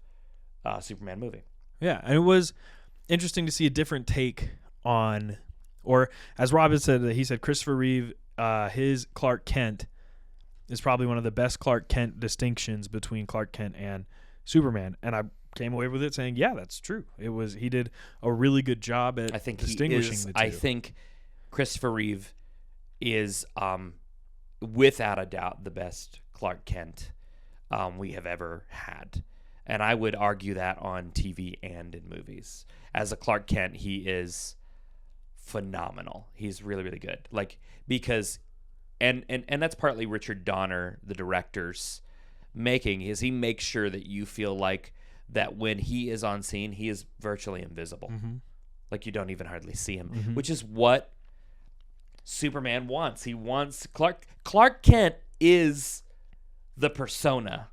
Superman movie. Yeah, and it was interesting to see a different take on, or as Robin said, he said Christopher Reeve, his Clark Kent is probably one of the best Clark Kent distinctions between Clark Kent and Superman. And I came away with it saying, yeah, that's true. He did a really good job at distinguishing the two. I think Christopher Reeve is, without a doubt, the best Clark Kent we have ever had. And I would argue that on TV and in movies. As a Clark Kent, he is phenomenal. He's really, really good. Because and that's partly Richard Donner, the director's making, is he makes sure that you feel like that when he is on scene, he is virtually invisible. Like you don't even hardly see him, which is what Superman wants. He wants Clark Kent is the persona.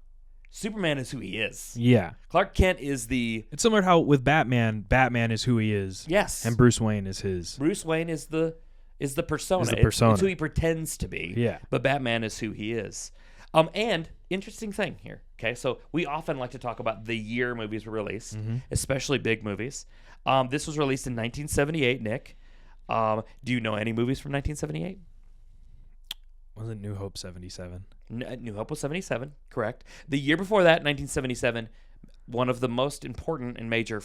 Superman is who he is. Yeah. Clark Kent is the... It's similar to how with Batman is who he is. Yes. And Bruce Wayne is his. Bruce Wayne is the persona. Is the persona. It's who he pretends to be. Yeah. But Batman is who he is. And interesting thing here. Okay, so we often like to talk about the year movies were released, especially big movies. This was released in 1978, Nick. Do you know any movies from 1978? Wasn't New Hope 77? New Hope was 77, correct. The year before that, 1977, one of the most important and major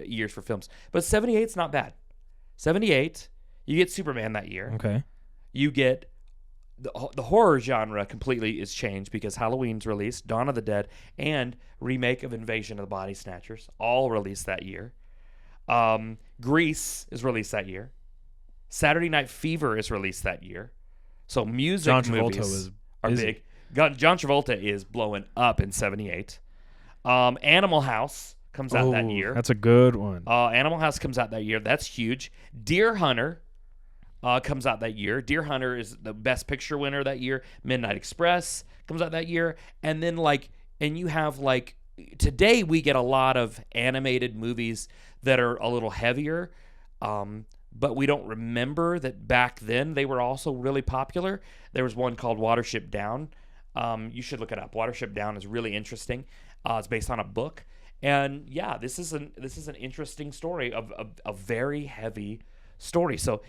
years for films. But 78's not bad. 78, you get Superman that year. Okay. You get the horror genre completely is changed because Halloween's released, Dawn of the Dead, and remake of Invasion of the Body Snatchers, all released that year. Grease is released that year. Saturday Night Fever is released that year. So music movies are big. John Travolta is blowing up in 78. Animal House comes out that year. That's a good one. Animal House comes out that year. That's huge. Deer Hunter comes out that year. Deer Hunter is the Best Picture winner that year. Midnight Express comes out that year. And then and you have today we get a lot of animated movies that are a little heavier. But we don't remember that back then they were also really popular. There was one called Watership Down. You should look it up. Watership Down is really interesting. It's based on a book. And yeah, this is an interesting story of a very heavy story. So,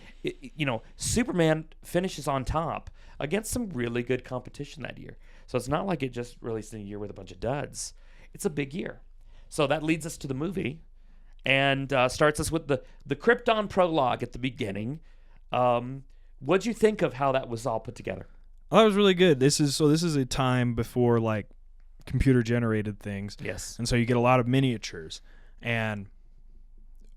Superman finishes on top against some really good competition that year. So it's not like it just released in a year with a bunch of duds. It's a big year. So that leads us to the movie. And starts us with the Krypton prologue at the beginning. What'd you think of how that was all put together? Oh, that was really good. This is a time before computer generated things. Yes. And so you get a lot of miniatures. And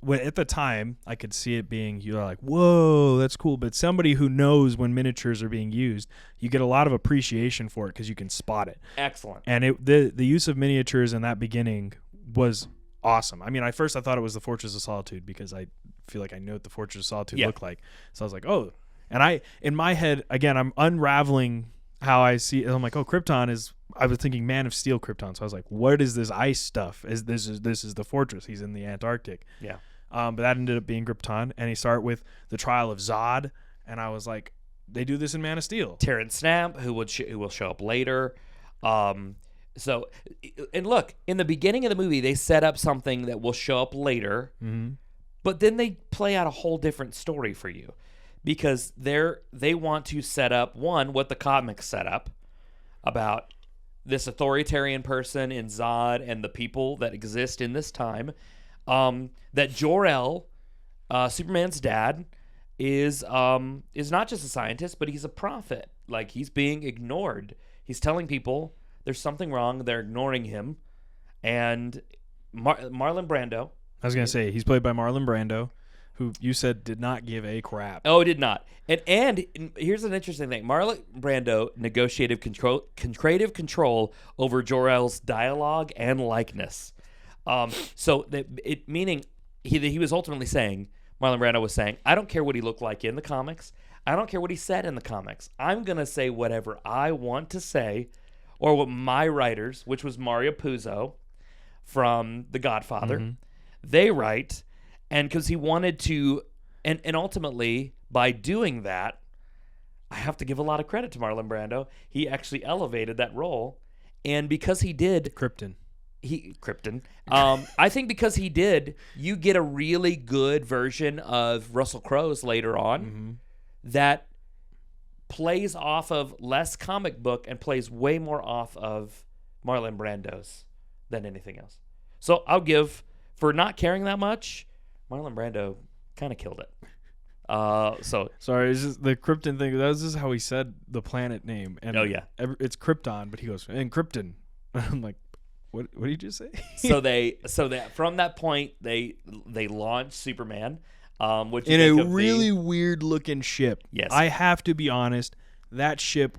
at the time, I could see it being, you're like, whoa, that's cool. But somebody who knows when miniatures are being used, you get a lot of appreciation for it because you can spot it. Excellent. And the use of miniatures in that beginning was awesome. I mean, at first I thought it was the Fortress of Solitude because I feel like I know what the Fortress of Solitude looked like. So I was like, oh. And in my head, again, I'm unraveling how I see. And I'm like, oh, Krypton is. I was thinking Man of Steel Krypton, so I was like, what is this ice stuff? This is the fortress? He's in the Antarctic. Yeah. But that ended up being Krypton, and he start with the trial of Zod, and I was like, they do this in Man of Steel. Terrence Stamp, who will show up later. So, and look, in the beginning of the movie, they set up something that will show up later, but then they play out a whole different story for you because they want to set up what the comics set up about this authoritarian person in Zod and the people that exist in this time. That Jor-El, Superman's dad, is not just a scientist, but he's a prophet. Like, he's being ignored. He's telling people there's something wrong. They're ignoring him. And Marlon Brando. I was gonna say he's played by Marlon Brando, who you said did not give a crap. Oh, did not. And here's an interesting thing: Marlon Brando negotiated creative control over Jor-El's dialogue and likeness. So meaning he was ultimately saying, Marlon Brando was saying, I don't care what he looked like in the comics. I don't care what he said in the comics. I'm going to say whatever I want to say, or what my writers, which was Mario Puzo from The Godfather, they write. And because he wanted to, and ultimately, by doing that, I have to give a lot of credit to Marlon Brando. He actually elevated that role. And because he did... Krypton. I think because he did, you get a really good version of Russell Crowe's later on that plays off of less comic book and plays way more off of Marlon Brando's than anything else. So I'll give, for not caring that much, Marlon Brando kind of killed it. Sorry, it's just the Krypton thing. That was just how he said the planet name. And it's Krypton, but he goes, and Krypton. I'm like, what did you just say? so from that point they launched Superman, which in a really weird looking ship. Yes, I have to be honest, that ship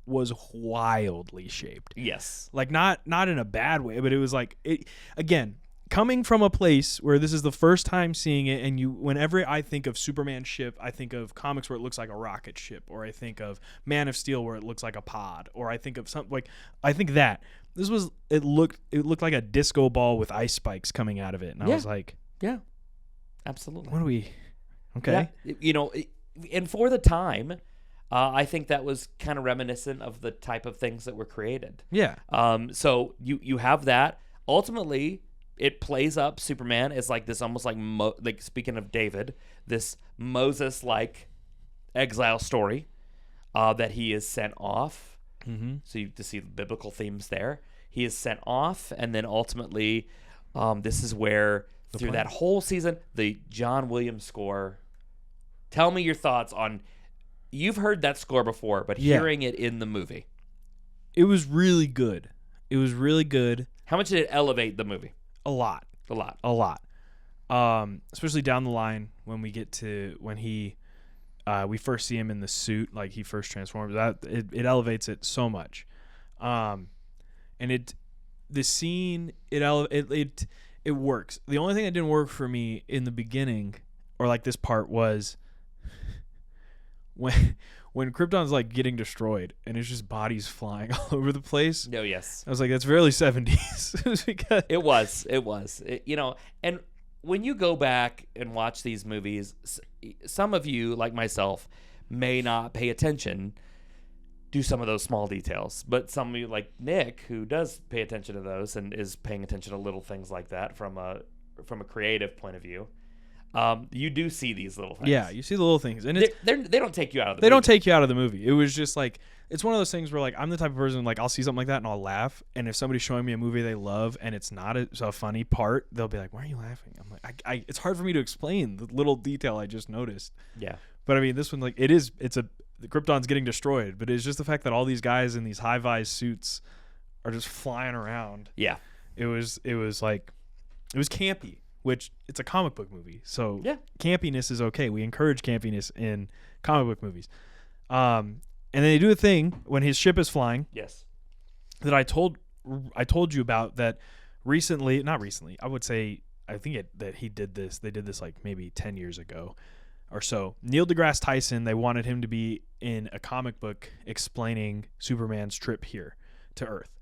was wildly shaped. Yes, like not in a bad way, but it was like it again. Coming from a place where this is the first time seeing it, and whenever I think of Superman ship, I think of comics where it looks like a rocket ship, or I think of Man of Steel where it looks like a pod, or I think of something like I think that this was it looked like a disco ball with ice spikes coming out of it, and I was like, yeah, absolutely. What are we? Okay, and for the time, I think that was kind of reminiscent of the type of things that were created. Yeah. So you have that ultimately. It plays up Superman as like this almost like like speaking of David, this Moses-like exile story that he is sent off. So you to see the biblical themes there. He is sent off, and then ultimately, this is where through that whole season, the John Williams score. Tell me your thoughts on. You've heard that score before, but hearing it in the movie, it was really good. It was really good. How much did it elevate the movie? A lot. Especially down the line when we get to when we first see him in the suit, like he first transforms. That it elevates it so much, and the scene it works. The only thing that didn't work for me in the beginning, or like this part, was when Krypton's like getting destroyed and it's just bodies flying all over the place. No, yes. I was like, that's really 70s. Because it was. And when you go back and watch these movies, some of you, like myself, may not pay attention to some of those small details. But some of you, like Nick, who does pay attention to those and is paying attention to little things like that from a creative point of view, you do see these little things. Yeah, you see the little things, and they don't take you out of the movie. They don't take you out of the movie. It was just like, it's one of those things where like I'm the type of person like I'll see something like that and I'll laugh, and if somebody's showing me a movie they love and it's not a funny part, they'll be like, "Why are you laughing?" I'm like, it's hard for me to explain the little detail I just noticed. Yeah, but I mean, this one like the Krypton's getting destroyed, but it's just the fact that all these guys in these high-vis suits are just flying around. Yeah, it was campy. Which it's a comic book movie, so campiness is okay. We encourage campiness in comic book movies. And then they do a thing when his ship is flying. Yes. That I told you about that not recently. I would say that he did this. They did this like maybe 10 years ago, or so. Neil deGrasse Tyson, they wanted him to be in a comic book explaining Superman's trip here to Earth.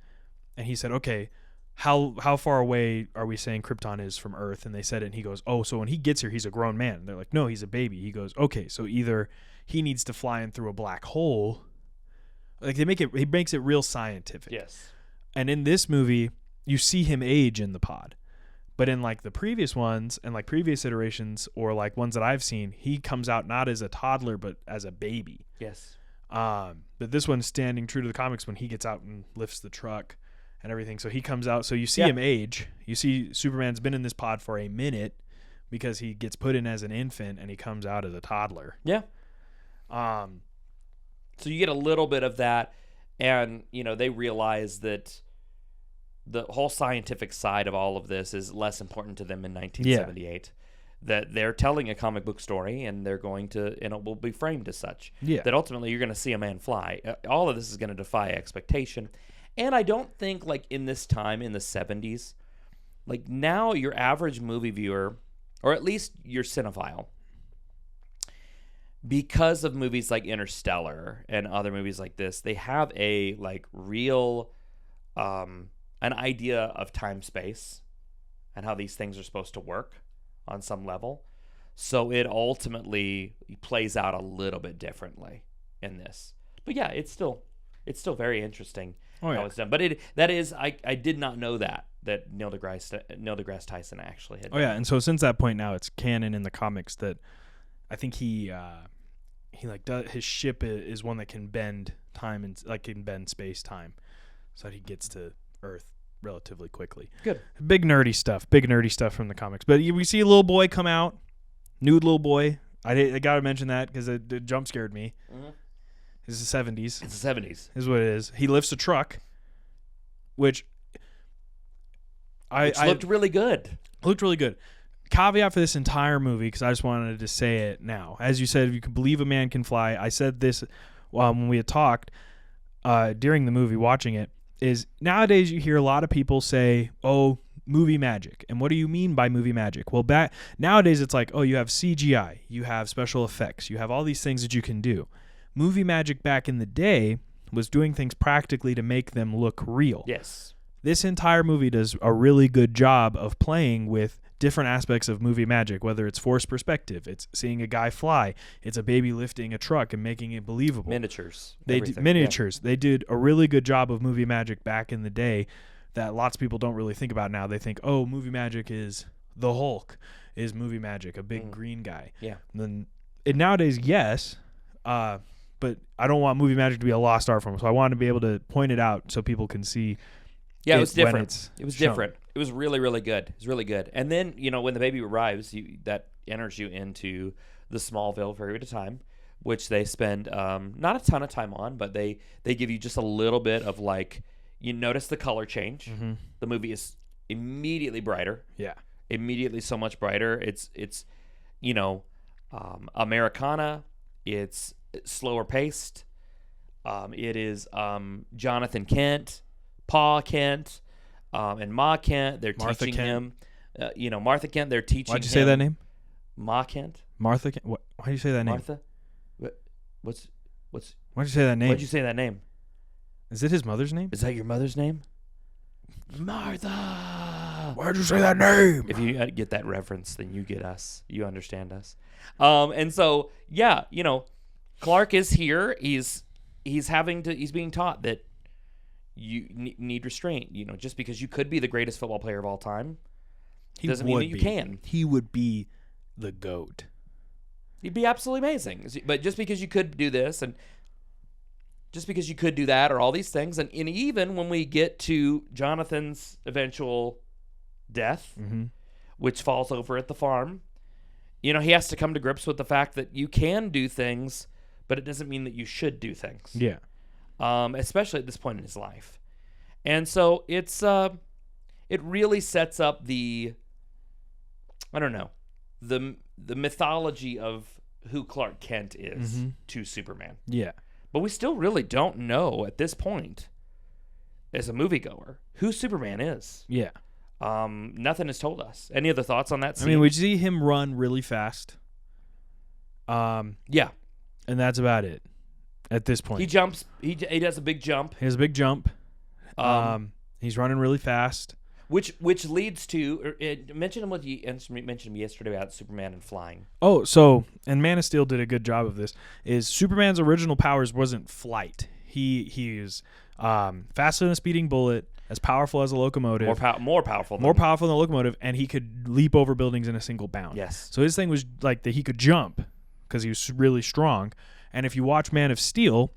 And he said, okay, how far away are we saying Krypton is from Earth? And they said it, and he goes, oh, so when he gets here, he's a grown man. And they're like, no, he's a baby. He goes, okay, so either he needs to fly in through a black he makes it real scientific. Yes. And in this movie, you see him age in the pod. But in like the previous ones and like previous iterations or like ones that I've seen, he comes out not as a toddler, but as a baby. Yes. But this one's standing true to the comics when he gets out and lifts the truck and everything. So he comes out. So you see him age. You see Superman's been in this pod for a minute because he gets put in as an infant and he comes out as a toddler. Yeah. So you get a little bit of that, and they realize that the whole scientific side of all of this is less important to them in 1978. That they're telling a comic book story, and they're going to, and it will be framed as such. Yeah. That ultimately you're going to see a man fly. All of this is going to defy expectation. And I don't think, like, in this time, in the 70s, like, now your average movie viewer, or at least your cinephile, because of movies like Interstellar and other movies like this, they have a, like, real, an idea of time space and how these things are supposed to work on some level. So it ultimately plays out a little bit differently in this. But yeah, it's still very interesting how it's done. But I did not know that Neil deGrasse Tyson actually had done. And so since that point now, it's canon in the comics that I think he his ship is one that can bend time and like can bend space time, so that he gets to Earth relatively quickly. Good. Big nerdy stuff from the comics. But we see a little boy come out, nude little boy. I gotta mention that because it jump scared me. Mm-hmm. It's the 70s. It's the 70s. Is what it is. He lifts a truck, which looked really good. Looked really good. Caveat for this entire movie, because I just wanted to say it now. As you said, if you can believe a man can fly. I said this when we had talked during the movie, watching it, is nowadays you hear a lot of people say, oh, movie magic. And what do you mean by movie magic? Well, nowadays it's like, oh, you have CGI, you have special effects, you have all these things that you can do. Movie magic back in the day was doing things practically to make them look real. Yes. This entire movie does a really good job of playing with different aspects of movie magic, whether it's forced perspective, it's seeing a guy fly, it's a baby lifting a truck and making it believable. Miniatures. They did a really good job of movie magic back in the day that lots of people don't really think about now. They think, oh, movie magic is the Hulk, is movie magic, a big green guy. Yeah. And nowadays, yes, but I don't want movie magic to be a lost art form, so I want to be able to point it out so people can see. Yeah, it was different. It was different. It was really, really good. It was really good. And then, when the baby arrives, that enters you into the Smallville period of time, which they spend not a ton of time on, but they give you just a little bit of, like, you notice the color change. Mm-hmm. The movie is immediately brighter. Yeah. Immediately so much brighter. It's Americana. It's slower paced. It is Jonathan Kent, Pa Kent, and Ma Kent. They're Martha teaching Kent. him. Martha Kent. They're teaching. Why'd you say that name? Ma Kent. Martha Kent. Why'd you say that name? Martha. What's? Why'd you say that name? Why'd you say that name? Is it his mother's name? Is that your mother's name? Martha. Why'd you say that name? If you get that reference, then you get us. You understand us. And so, yeah, Clark is here. He's being taught that you need restraint. Just because you could be the greatest football player of all time doesn't mean that you can. He would be the GOAT. He'd be absolutely amazing. But just because you could do this and just because you could do that or all these things, and even when we get to Jonathan's eventual death, mm-hmm. which falls over at the farm, he has to come to grips with the fact that you can do things, but it doesn't mean that you should do things. Yeah. Especially at this point in his life. And so it really sets up the mythology of who Clark Kent is mm-hmm. to Superman. Yeah. But we still really don't know at this point, as a moviegoer, who Superman is. Yeah. Nothing has told us. Any other thoughts on that scene? I mean, we see him run really fast. Yeah. And that's about it at this point. He jumps. He does a big jump. He has a big jump. He's running really fast. Which leads to mention him mentioned yesterday about Superman and flying. Oh, so and Man of Steel did a good job of this. Is Superman's original powers wasn't flight. He is faster than a speeding bullet, as powerful as a locomotive, more powerful than than a locomotive, and he could leap over buildings in a single bound. Yes. So his thing was like that he could jump because he was really strong. And if you watch Man of Steel,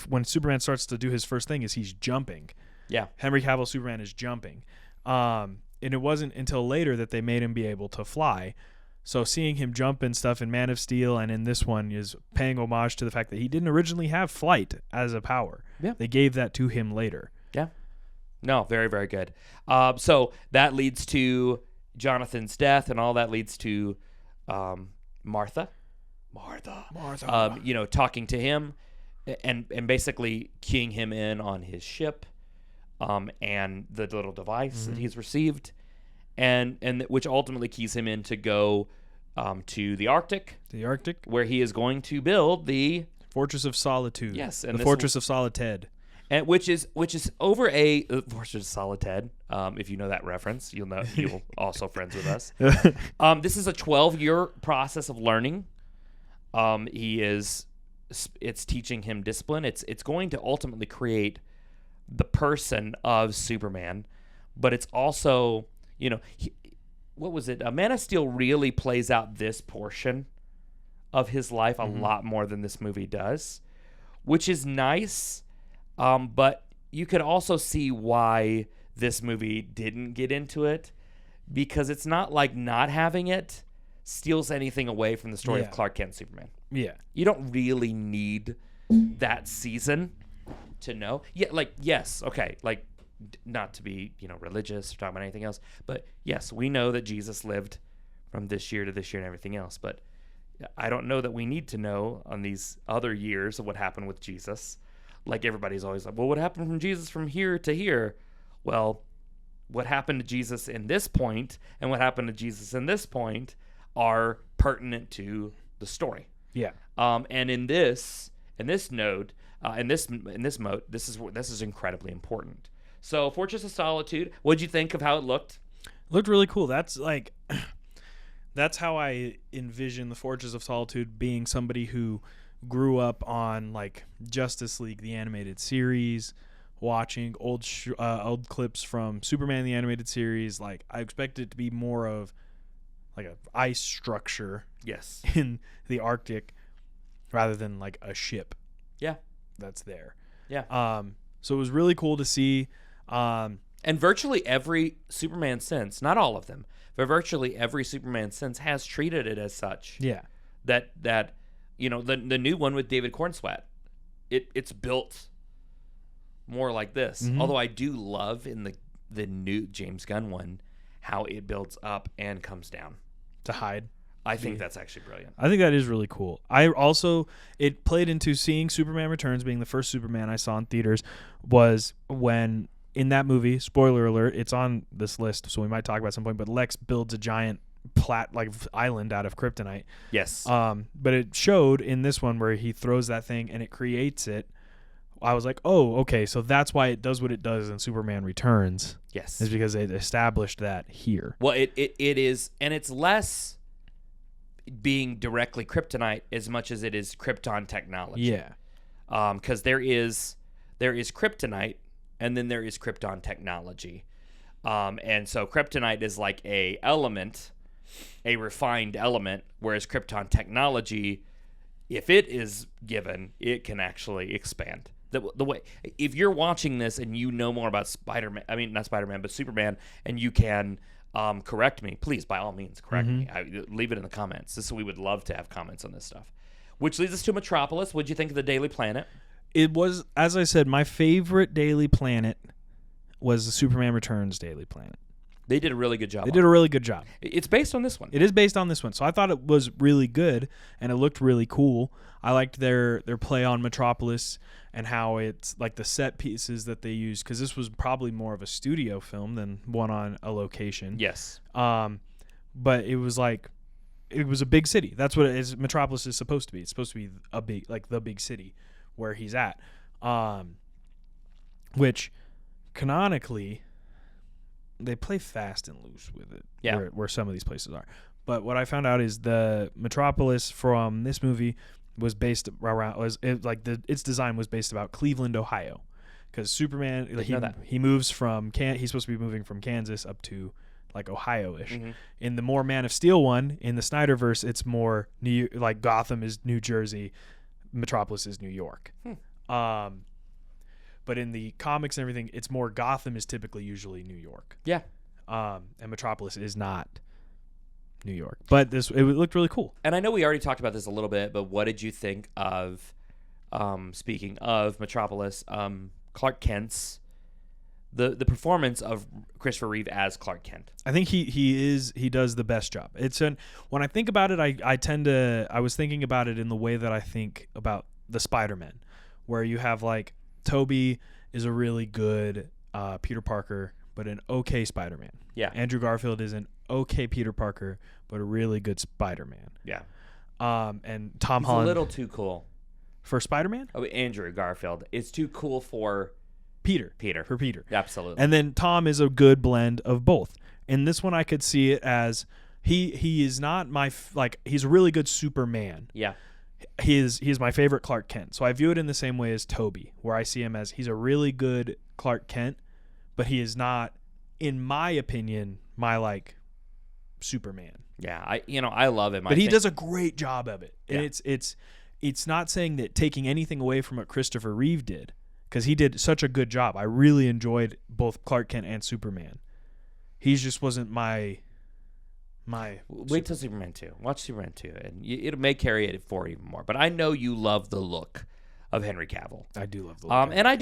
when Superman starts to do his first thing, is he's jumping. Yeah. Henry Cavill Superman is jumping. And it wasn't until later that they made him be able to fly. So seeing him jump and stuff in Man of Steel and in this one is paying homage to the fact that he didn't originally have flight as a power. Yeah. They gave that to him later. Yeah. No, very, very good. So that leads to Jonathan's death, and all that leads to Martha. Talking to him and basically keying him in on his ship. And the little device that he's received, and which ultimately keys him in to go to the Arctic, where he is going to build the Fortress of Solitude. Yes, and the Fortress of Solitude, and which is over a Fortress of Solitude. If you know that reference, you'll know you'll also friends with us. This is a 12-year process of learning. It's teaching him discipline. It's going to ultimately create the person of Superman, but it's also, what was it? Man of Steel really plays out this portion of his life a lot more than this movie does, which is nice. But you could also see why this movie didn't get into it, because it's not like not having it steals anything away from the story of Clark Kent Superman. Yeah. You don't really need that season to know. Yeah, yes, okay, not to be, religious or talking about anything else, but yes, we know that Jesus lived from this year to this year and everything else, but I don't know that we need to know on these other years of what happened with Jesus. Like, everybody's always like, well, what happened from Jesus from here to here? Well, what happened to Jesus in this point and what happened to Jesus in this point are pertinent to the story. Yeah. And in this node, in this mode, this is incredibly important. So, Fortress of Solitude, what'd you think of how it looked? Looked really cool. That's how I envision the Fortress of Solitude being somebody who grew up on Justice League, the animated series, watching old clips from Superman the animated series. I expect it to be more of an ice structure. Yes. In the Arctic, rather than a ship. Yeah. That's there. Yeah. So it was really cool to see. And virtually every Superman since, not all of them, but virtually every Superman since has treated it as such. Yeah. That the new one with David Cornswet, it's built more like this. Mm-hmm. Although I do love in the new James Gunn one how it builds up and comes down to hide. I think that's actually brilliant. I think that is really cool. It played into seeing Superman Returns, being the first Superman I saw in theaters, was when in that movie, spoiler alert, it's on this list, so we might talk about it at some point, but Lex builds a giant island out of kryptonite. Yes. But it showed in this one where he throws that thing and it creates it. I was like, oh, okay, so that's why it does what it does in Superman Returns. Yes. Is because they established that here. Well, it is, and it's less being directly kryptonite as much as it is Krypton technology. Yeah. Because there is kryptonite, and then there is Krypton technology. And so kryptonite is like a refined element, whereas Krypton technology, if it is given, it can actually expand. The way, if you're watching this and you know more about not Spider-Man, but Superman, and you can correct me, please, by all means, correct me. Leave it in the comments. We would love to have comments on this stuff. Which leads us to Metropolis. What'd you think of the Daily Planet? It was, as I said, my favorite Daily Planet was the Superman Returns Daily Planet. They did a really good job. It's based on this one. It is based on this one. So I thought it was really good, and it looked really cool. I liked their play on Metropolis and how it's the set pieces that they used, because this was probably more of a studio film than one on a location. Yes. But it was it was a big city. That's what it is. Metropolis is supposed to be. It's supposed to be a big, like the big city where he's at. Which canonically they play fast and loose with it. Yeah. Where some of these places are. But what I found out is the Metropolis from this movie was based around its design was based about Cleveland, Ohio, because Superman he moves from he's supposed to be moving from Kansas up to like Ohio-ish. Mm-hmm. In the more Man of Steel one, in the Snyderverse, it's more like Gotham is New Jersey, Metropolis is New York. But in the comics and everything, it's more Gotham is typically usually New York. Yeah. And Metropolis is not New York. But it looked really cool. And I know we already talked about this a little bit, but what did you think of, speaking of Metropolis, Clark Kent's, the performance of Christopher Reeve as Clark Kent? I think he does the best job. When I think about it, I was thinking about it in the way that I think about the Spider-Man, where you have like Tobey is a really good Peter Parker, but an okay Spider-Man. Yeah. Andrew Garfield is an okay Peter Parker, but a really good Spider-Man. Yeah. And Tom He's Holland a little too cool for Spider-Man. Oh, Andrew Garfield is too cool for Peter. For Peter. Absolutely. And then Tom is a good blend of both. In this one, I could see it as he is not he's a really good Superman. Yeah. He is my favorite Clark Kent. So I view it in the same way as Tobey, where I see him as he's a really good Clark Kent, but he is not, in my opinion, my Superman. Yeah, I love him. But he does a great job of it. Yeah. And it's not saying that taking anything away from what Christopher Reeve did, because he did such a good job. I really enjoyed both Clark Kent and Superman. He just wasn't my Wait till Superman 2. Watch Superman 2, and it may carry it forward even more. But I know you love the look of Henry Cavill. I do love the look. And I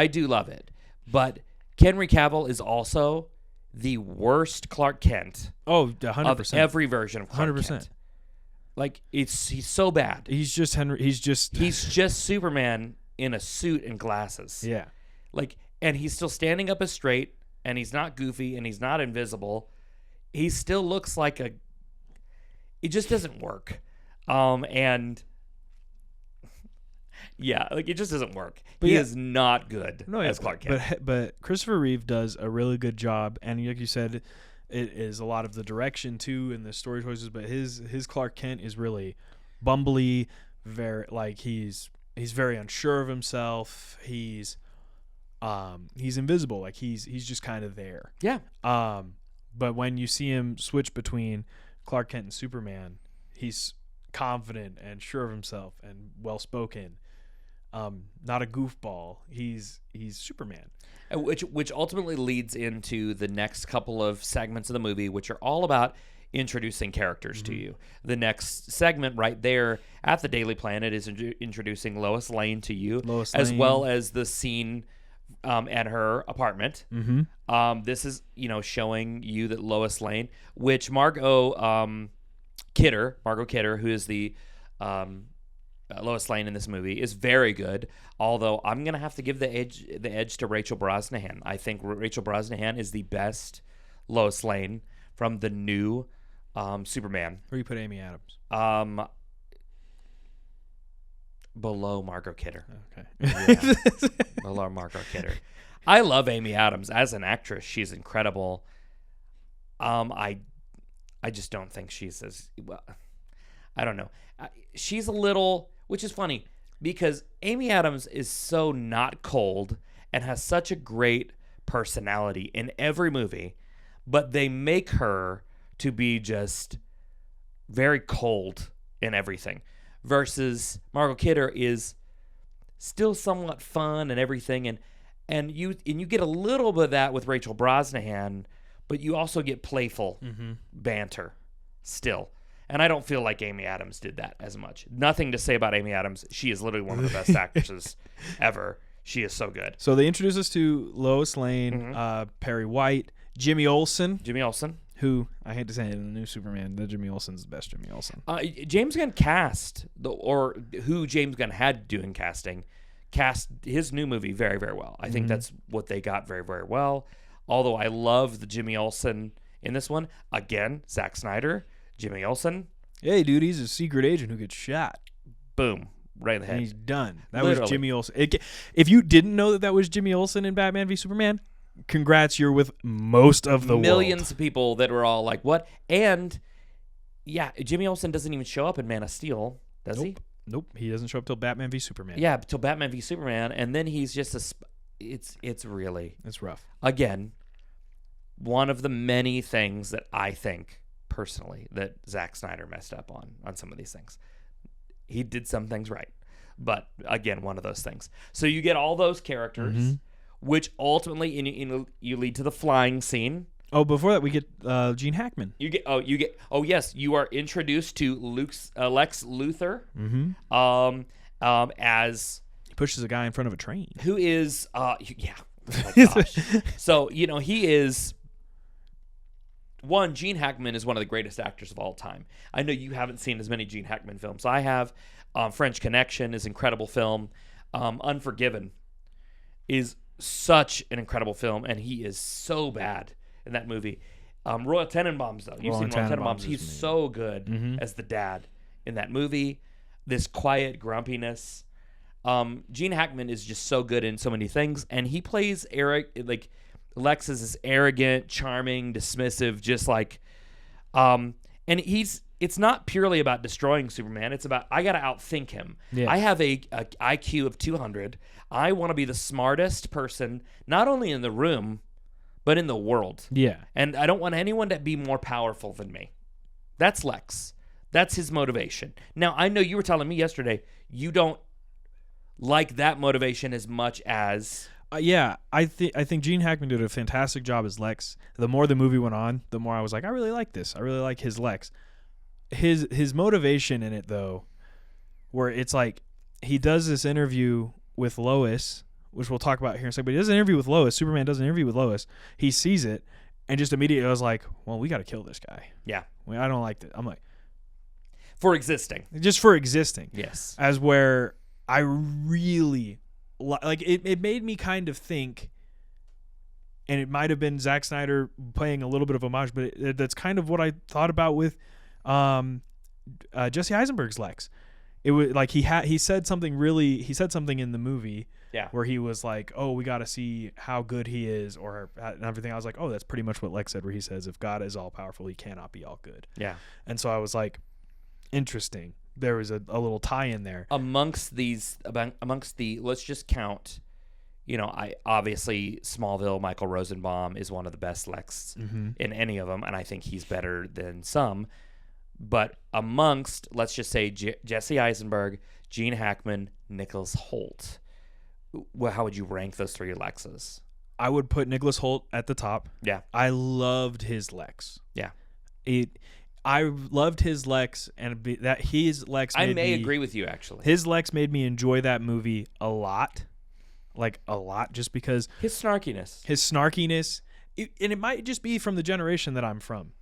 do love it. But Henry Cavill is also the worst Clark Kent. Oh, 100%. Of every version of Clark 100%. Kent. Like he's so bad. He's just Superman in a suit and glasses. Yeah. And he's still standing up as straight, and he's not goofy, and he's not invisible. He still looks like it just doesn't work. And yeah, it just doesn't work. But he is not good as Clark Kent. But Christopher Reeve does a really good job, and like you said, it is a lot of the direction too and the story choices. But his Clark Kent is really bumbly, very he's very unsure of himself. He's invisible, he's just kind of there. Yeah. But when you see him switch between Clark Kent and Superman, he's confident and sure of himself and well spoken. Not a goofball. He's Superman. Which ultimately leads into the next couple of segments of the movie, which are all about introducing characters to you. The next segment right there at the Daily Planet is introducing Lois Lane to you, as well as the scene at her apartment. Mm-hmm. This is, showing you that Lois Lane, which Margot Kidder, who is the Lois Lane in this movie, is very good. Although I'm gonna have to give the edge to Rachel Brosnahan. I think Rachel Brosnahan is the best Lois Lane from the new Superman. Where do you put Amy Adams? Below Margot Kidder. Okay. Yeah. Below Margot Kidder. I love Amy Adams as an actress. She's incredible. I just don't think she's as well. I don't know. She's a little, which is funny because Amy Adams is so not cold and has such a great personality in every movie, but they make her to be just very cold in everything. Versus Margot Kidder is still somewhat fun and everything, and you get a little bit of that with Rachel Brosnahan, but you also get playful banter still. And I don't feel like Amy Adams did that as much. Nothing to say about Amy Adams. She is literally one of the best actresses ever. She is so good. So they introduce us to Lois Lane, Perry White, Jimmy Olsen. Who, I hate to say it, in the new Superman, the Jimmy Olsen's the best Jimmy Olsen. James Gunn who James Gunn had doing casting, cast his new movie very, very well. I think that's what they got very, very well. Although I love the Jimmy Olsen in this one. Again, Zack Snyder, Jimmy Olsen, Hey, dude, he's a secret agent who gets shot. Boom. Right in the head. And he's done. That Literally. was Jimmy Olsen. If you didn't know that was Jimmy Olsen in Batman v Superman, congrats, you're with most of the Millions world. of people that were all like, what? And, yeah, Jimmy Olsen doesn't even show up in Man of Steel, does he? Nope, he doesn't show up till Batman v Superman. Yeah, till Batman v Superman, and then he's just it's really... It's rough. Again, one of the many things that I think, personally, that Zack Snyder messed up on some of these things. He did some things right. But, again, one of those things. So you get all those characters, which ultimately you lead to the flying scene. Oh, before that, we get Gene Hackman. Yes, you are introduced to Lex Luthor as... He pushes a guy in front of a train. Who is, oh my gosh. So, he is... One, Gene Hackman is one of the greatest actors of all time. I know you haven't seen as many Gene Hackman films. I have. French Connection is an incredible film. Unforgiven is such an incredible film, and he is so bad in that movie. Royal Tenenbaums, though. You've seen Royal Tenenbaums. He's so good as the dad in that movie. This quiet grumpiness. Gene Hackman is just so good in so many things, and he plays Lex is this arrogant, charming, dismissive, just like, and it's not purely about destroying Superman. It's about, I got to outthink him. Yeah. I have a IQ of 200. I want to be the smartest person, not only in the room, but in the world. Yeah. And I don't want anyone to be more powerful than me. That's Lex. That's his motivation. Now, I know you were telling me yesterday, you don't like that motivation as much as... Yeah, I think Gene Hackman did a fantastic job as Lex. The more the movie went on, the more I was like, I really like this. I really like his Lex. His motivation in it, though, where it's like he does this interview with Lois, which we'll talk about here in a second, but he does an interview with Lois. Superman does an interview with Lois. He sees it, and just immediately I was like, well, we got to kill this guy. Yeah. I don't like this. I'm like... For existing. Just for existing. Yes. As where I really... Like it made me kind of think, and it might have been Zack Snyder playing a little bit of homage, but that's kind of what I thought about with Jesse Eisenberg's Lex. It was like he said something in the movie where he was like, oh, we got to see how good he is or and everything. I was like, oh, that's pretty much what Lex said, where he says, if God is all powerful, he cannot be all good. Yeah. And so I was like, interesting. There was a little tie in there amongst the let's just count, I obviously Smallville, Michael Rosenbaum is one of the best Lex in any of them, and I think he's better than some. But amongst, let's just say Jesse Eisenberg, Gene Hackman, Nicholas Hoult, how would you rank those three Lexes? I would put Nicholas Hoult at the top. Yeah, I loved his Lex. Yeah, I loved his Lex, and that his Lex. I may agree with you, actually. His Lex made me enjoy that movie a lot, just because his snarkiness. And it might just be from the generation that I'm from.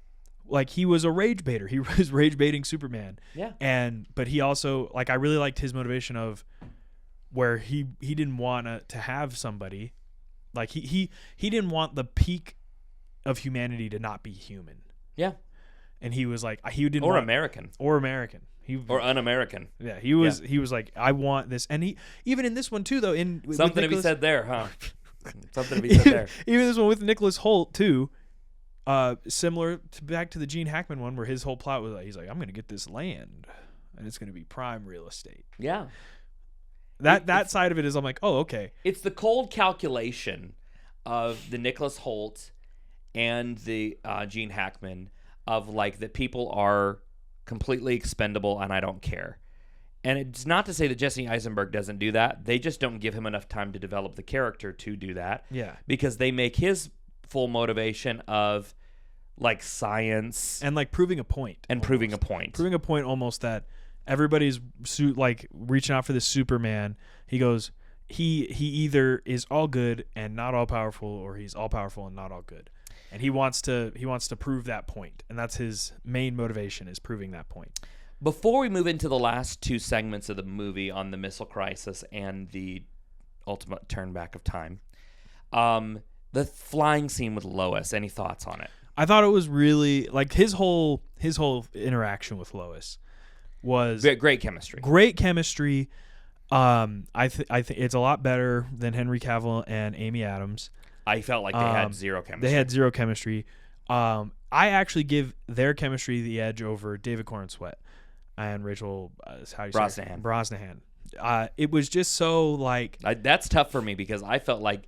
Like, he was a rage baiter. He was rage baiting Superman. Yeah. But he also, I really liked his motivation of where he didn't want to have somebody, like he didn't want the peak of humanity to not be human. Yeah. And he was like, he didn't or want, American, or American, or un-American. Yeah, he was like, I want this, and he even in this one too, though. Something to be said there, huh? Something to be said there. Even this one with Nicholas Hoult too, similar to back to the Gene Hackman one, where his whole plot was like, he's like, I'm gonna get this land, and it's gonna be prime real estate. Yeah. That side of it is, I'm like, oh, okay. It's the cold calculation of the Nicholas Hoult and the Gene Hackman. Of that people are completely expendable and I don't care. And it's not to say that Jesse Eisenberg doesn't do that. They just don't give him enough time to develop the character to do that. Yeah. Because they make his full motivation of science. And proving a point. And almost. Proving a point. Proving a point almost that everybody's reaching out for this Superman. He goes, he either is all good and not all powerful, or he's all powerful and not all good. And he wants to prove that point, and that's his main motivation, is proving that point. Before we move into the last two segments of the movie on the missile crisis and the ultimate turn back of time, the flying scene with Lois, any thoughts on it? I thought it was really like his whole interaction with Lois was Great chemistry. Great chemistry. I think it's a lot better than Henry Cavill and Amy Adams. I felt like they had zero chemistry. They had zero chemistry. I actually give their chemistry the edge over David Cornsweet and Rachel Brosnahan. It was just so like that's tough for me because I felt like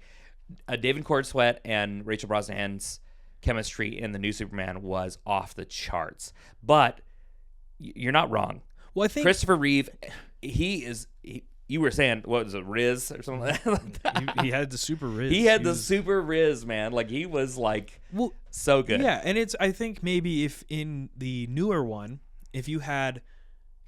David Cornsweet and Rachel Brosnahan's chemistry in the new Superman was off the charts. But you're not wrong. Well, I think Christopher Reeve, you were saying, what was it, Riz or something like that? He had the super Riz. He had the super Riz, man. Like, he was, like, so good. Yeah, and I think maybe if in the newer one, if you had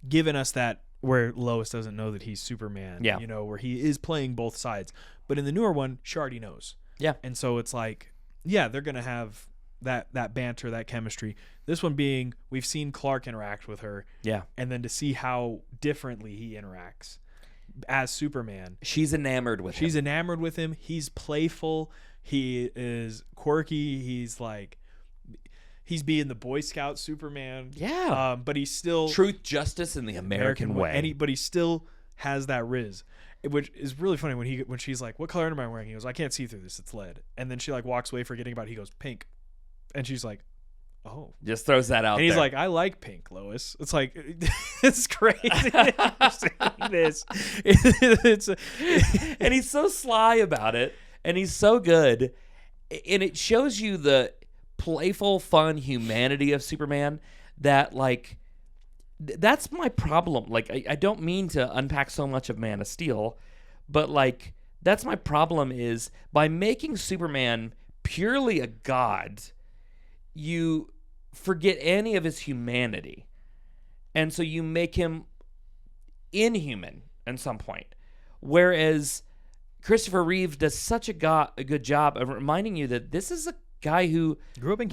given us that where Lois doesn't know that he's Superman, where he is playing both sides. But in the newer one, she already knows. Yeah. And so it's like, yeah, they're going to have that banter, that chemistry. This one being, we've seen Clark interact with her. Yeah. And then to see how differently he interacts as Superman. She's enamored with him. She's enamored with him. He's playful. He is quirky. He's being the Boy Scout Superman. Yeah. But he's still truth, justice, and the American way. But he still has that Riz, which is really funny when she's like, "What color am I wearing?" He goes, "I can't see through this. It's lead." And then she like walks away, forgetting about it. He goes, "Pink," and she's like, "Oh." Just throws that out. And he's there. like, "I like pink, Lois." It's like it's crazy. And he's so sly about it, and he's so good, and it shows you the playful, fun humanity of Superman that, like, that's my problem. Like, I don't mean to unpack so much of Man of Steel, but, like, that's my problem is by making Superman purely a god, you forget any of his humanity. And so you make him inhuman at some point. Whereas Christopher Reeve does such a good job of reminding you that this is a guy who grew up in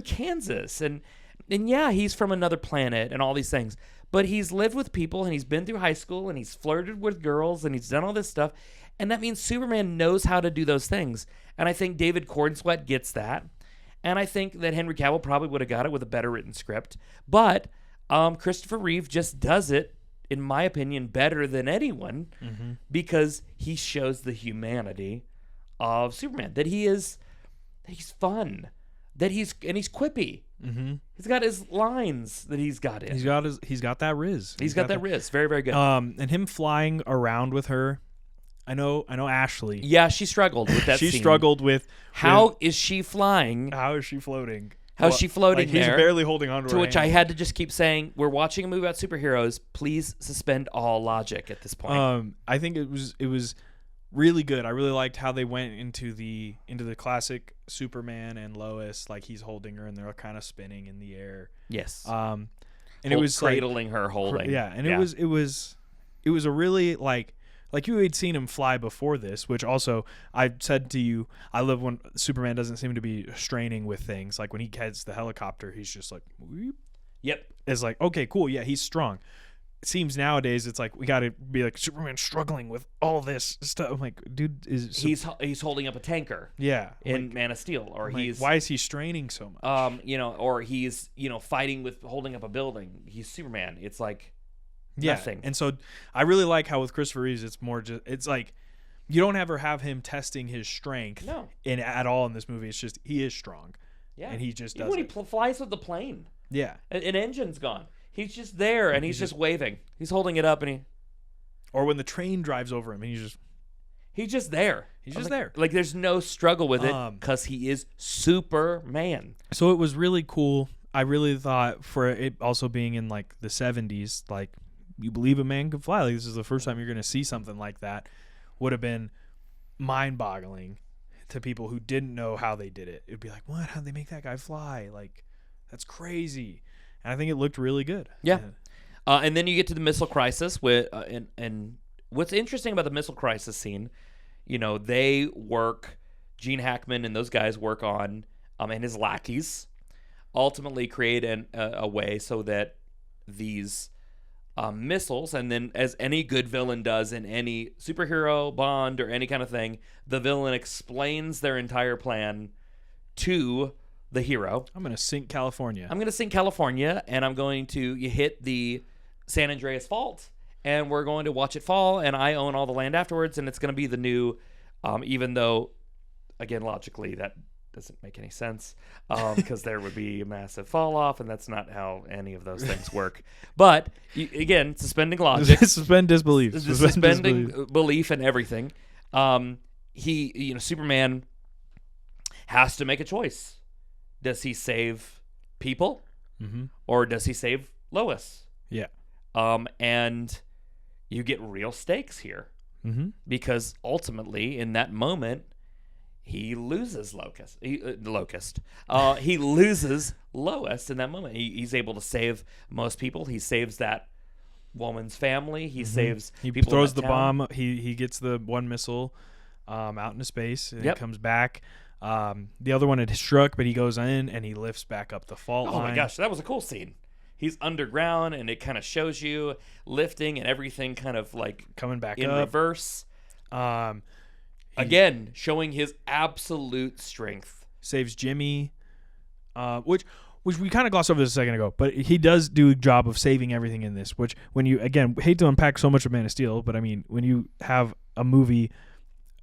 Kansas. And yeah, he's from another planet and all these things. But he's lived with people and he's been through high school and he's flirted with girls and he's done all this stuff. And that means Superman knows how to do those things. And I think David Cornsweet gets that. And I think that Henry Cavill probably would have got it with a better written script. But Christopher Reeve just does it, in my opinion, better than anyone because he shows the humanity of Superman. That he's fun. That he's quippy. Mm-hmm. He's got his lines that he's got in. He's got that Riz. He's got that Riz. Very, very good. And him flying around with her. I know Ashley. Yeah, she struggled with that She scene. struggled with how is she flying? How is she floating? How's she floating like, he's there? barely holding on to her To which hand. I had to just keep saying, we're watching a movie about superheroes. Please suspend all logic at this point. I think it was really good. I really liked how they went into the classic Superman and Lois, like he's holding her and they're kind of spinning in the air. Yes. And it was cradling her, holding. Yeah, and it was a really like you had seen him fly before this, which also I said to you, I love when Superman doesn't seem to be straining with things. Like when he gets the helicopter, he's just like, whoop. Yep. It's like, okay, cool, yeah, he's strong. It seems nowadays it's like we got to be like Superman struggling with all this stuff. I'm like, dude, he's holding up a tanker. Yeah, in Man of Steel, or he's why is he straining so much? Or he's fighting with holding up a building. He's Superman. It's like. Yeah, nothing. And so I really like how with Christopher Reeves, it's more just it's like you don't ever have him testing his strength at all in this movie. It's just he is strong, and he just does. Even when he flies with the plane, an engine's gone. He's just there and he's just waving. He's holding it up or when the train drives over him, and he's just there. He's just there. Like there's no struggle with it because he is Superman. So it was really cool. I really thought for it also being in like the 70s, like. You believe a man can fly. Like this is the first time you're going to see something like that. Would have been mind-boggling to people who didn't know how they did it. It'd be like, what? How'd they make that guy fly? Like, that's crazy. And I think it looked really good. Yeah. And then you get to the missile crisis with, and what's interesting about the missile crisis scene, they work. Gene Hackman and those guys work on, and his lackeys ultimately create a way so that these. Missiles, and then as any good villain does in any superhero, Bond, or any kind of thing, the villain explains their entire plan to the hero. I'm going to sink California. I'm going to sink California, and I'm going to hit the San Andreas Fault, and we're going to watch it fall, and I own all the land afterwards, and it's going to be the new, even though, again, logically, that doesn't make any sense, because there would be a massive fall off, and that's not how any of those things work. But, again, suspending logic. Suspend disbelief. Suspending belief in everything. Superman has to make a choice. Does he save people, or does he save Lois? Yeah. And you get real stakes here, because ultimately, in that moment, he loses Locust. He loses Lois in that moment. He's able to save most people. He saves that woman's family. He saves. He people throws in the that town. bomb. He gets the one missile out into space, and Yep. it comes back. The other one had struck, but he goes in and he lifts back up the fault line. Oh my gosh, that was a cool scene. He's underground, and it kind of shows you lifting and everything kind of like Coming back in up. reverse. Again, Showing his absolute strength. saves Jimmy, which we kind of glossed over this a second ago, but he does do a job of saving everything in this, which when you, again, hate to unpack so much of Man of Steel, but I mean, when you have a movie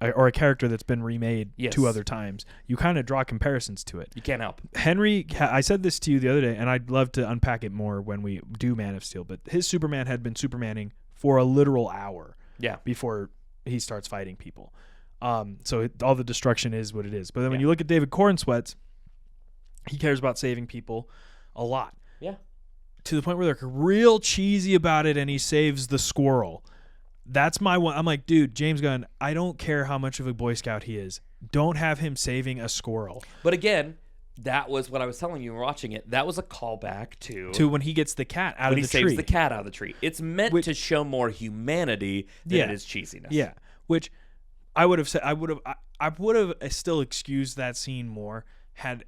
or a character that's been remade Yes. 2 other times, you kind of draw comparisons to it. You can't help. Henry, I said this to you the other day, and I'd love to unpack it more when we do Man of Steel, but his Superman had been Supermaning for a literal hour Yeah. before he starts fighting people. So all the destruction is what it is. But then when you look at David Cornsweat's, he cares about saving people a lot. Yeah. To the point where they're real cheesy about it, and he saves the squirrel. That's my one. I'm like, dude, James Gunn, I don't care how much of a Boy Scout he is. Don't have him saving a squirrel. But again, that was what I was telling you watching it. That was a callback to when he gets the cat out when of he the tree. saves the cat out of the tree. It's meant to show more humanity than it is cheesiness. Yeah, which I would have said. I would have still excused that scene more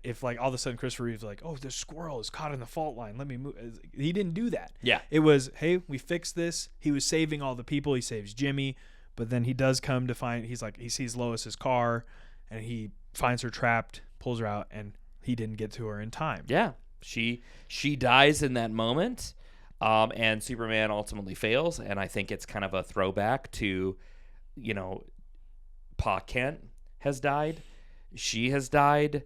if like all of a sudden Christopher Reeve's like, oh, the squirrel is caught in the fault line. Let me move. He didn't do that. Yeah. It was, hey, we fixed this. He was saving all the people. He saves Jimmy, but then he does come to find. He sees Lois's car, and he finds her trapped, pulls her out, and he didn't get to her in time. Yeah. She dies in that moment, and Superman ultimately fails. And I think it's kind of a throwback to, Pa Kent has died. She has died.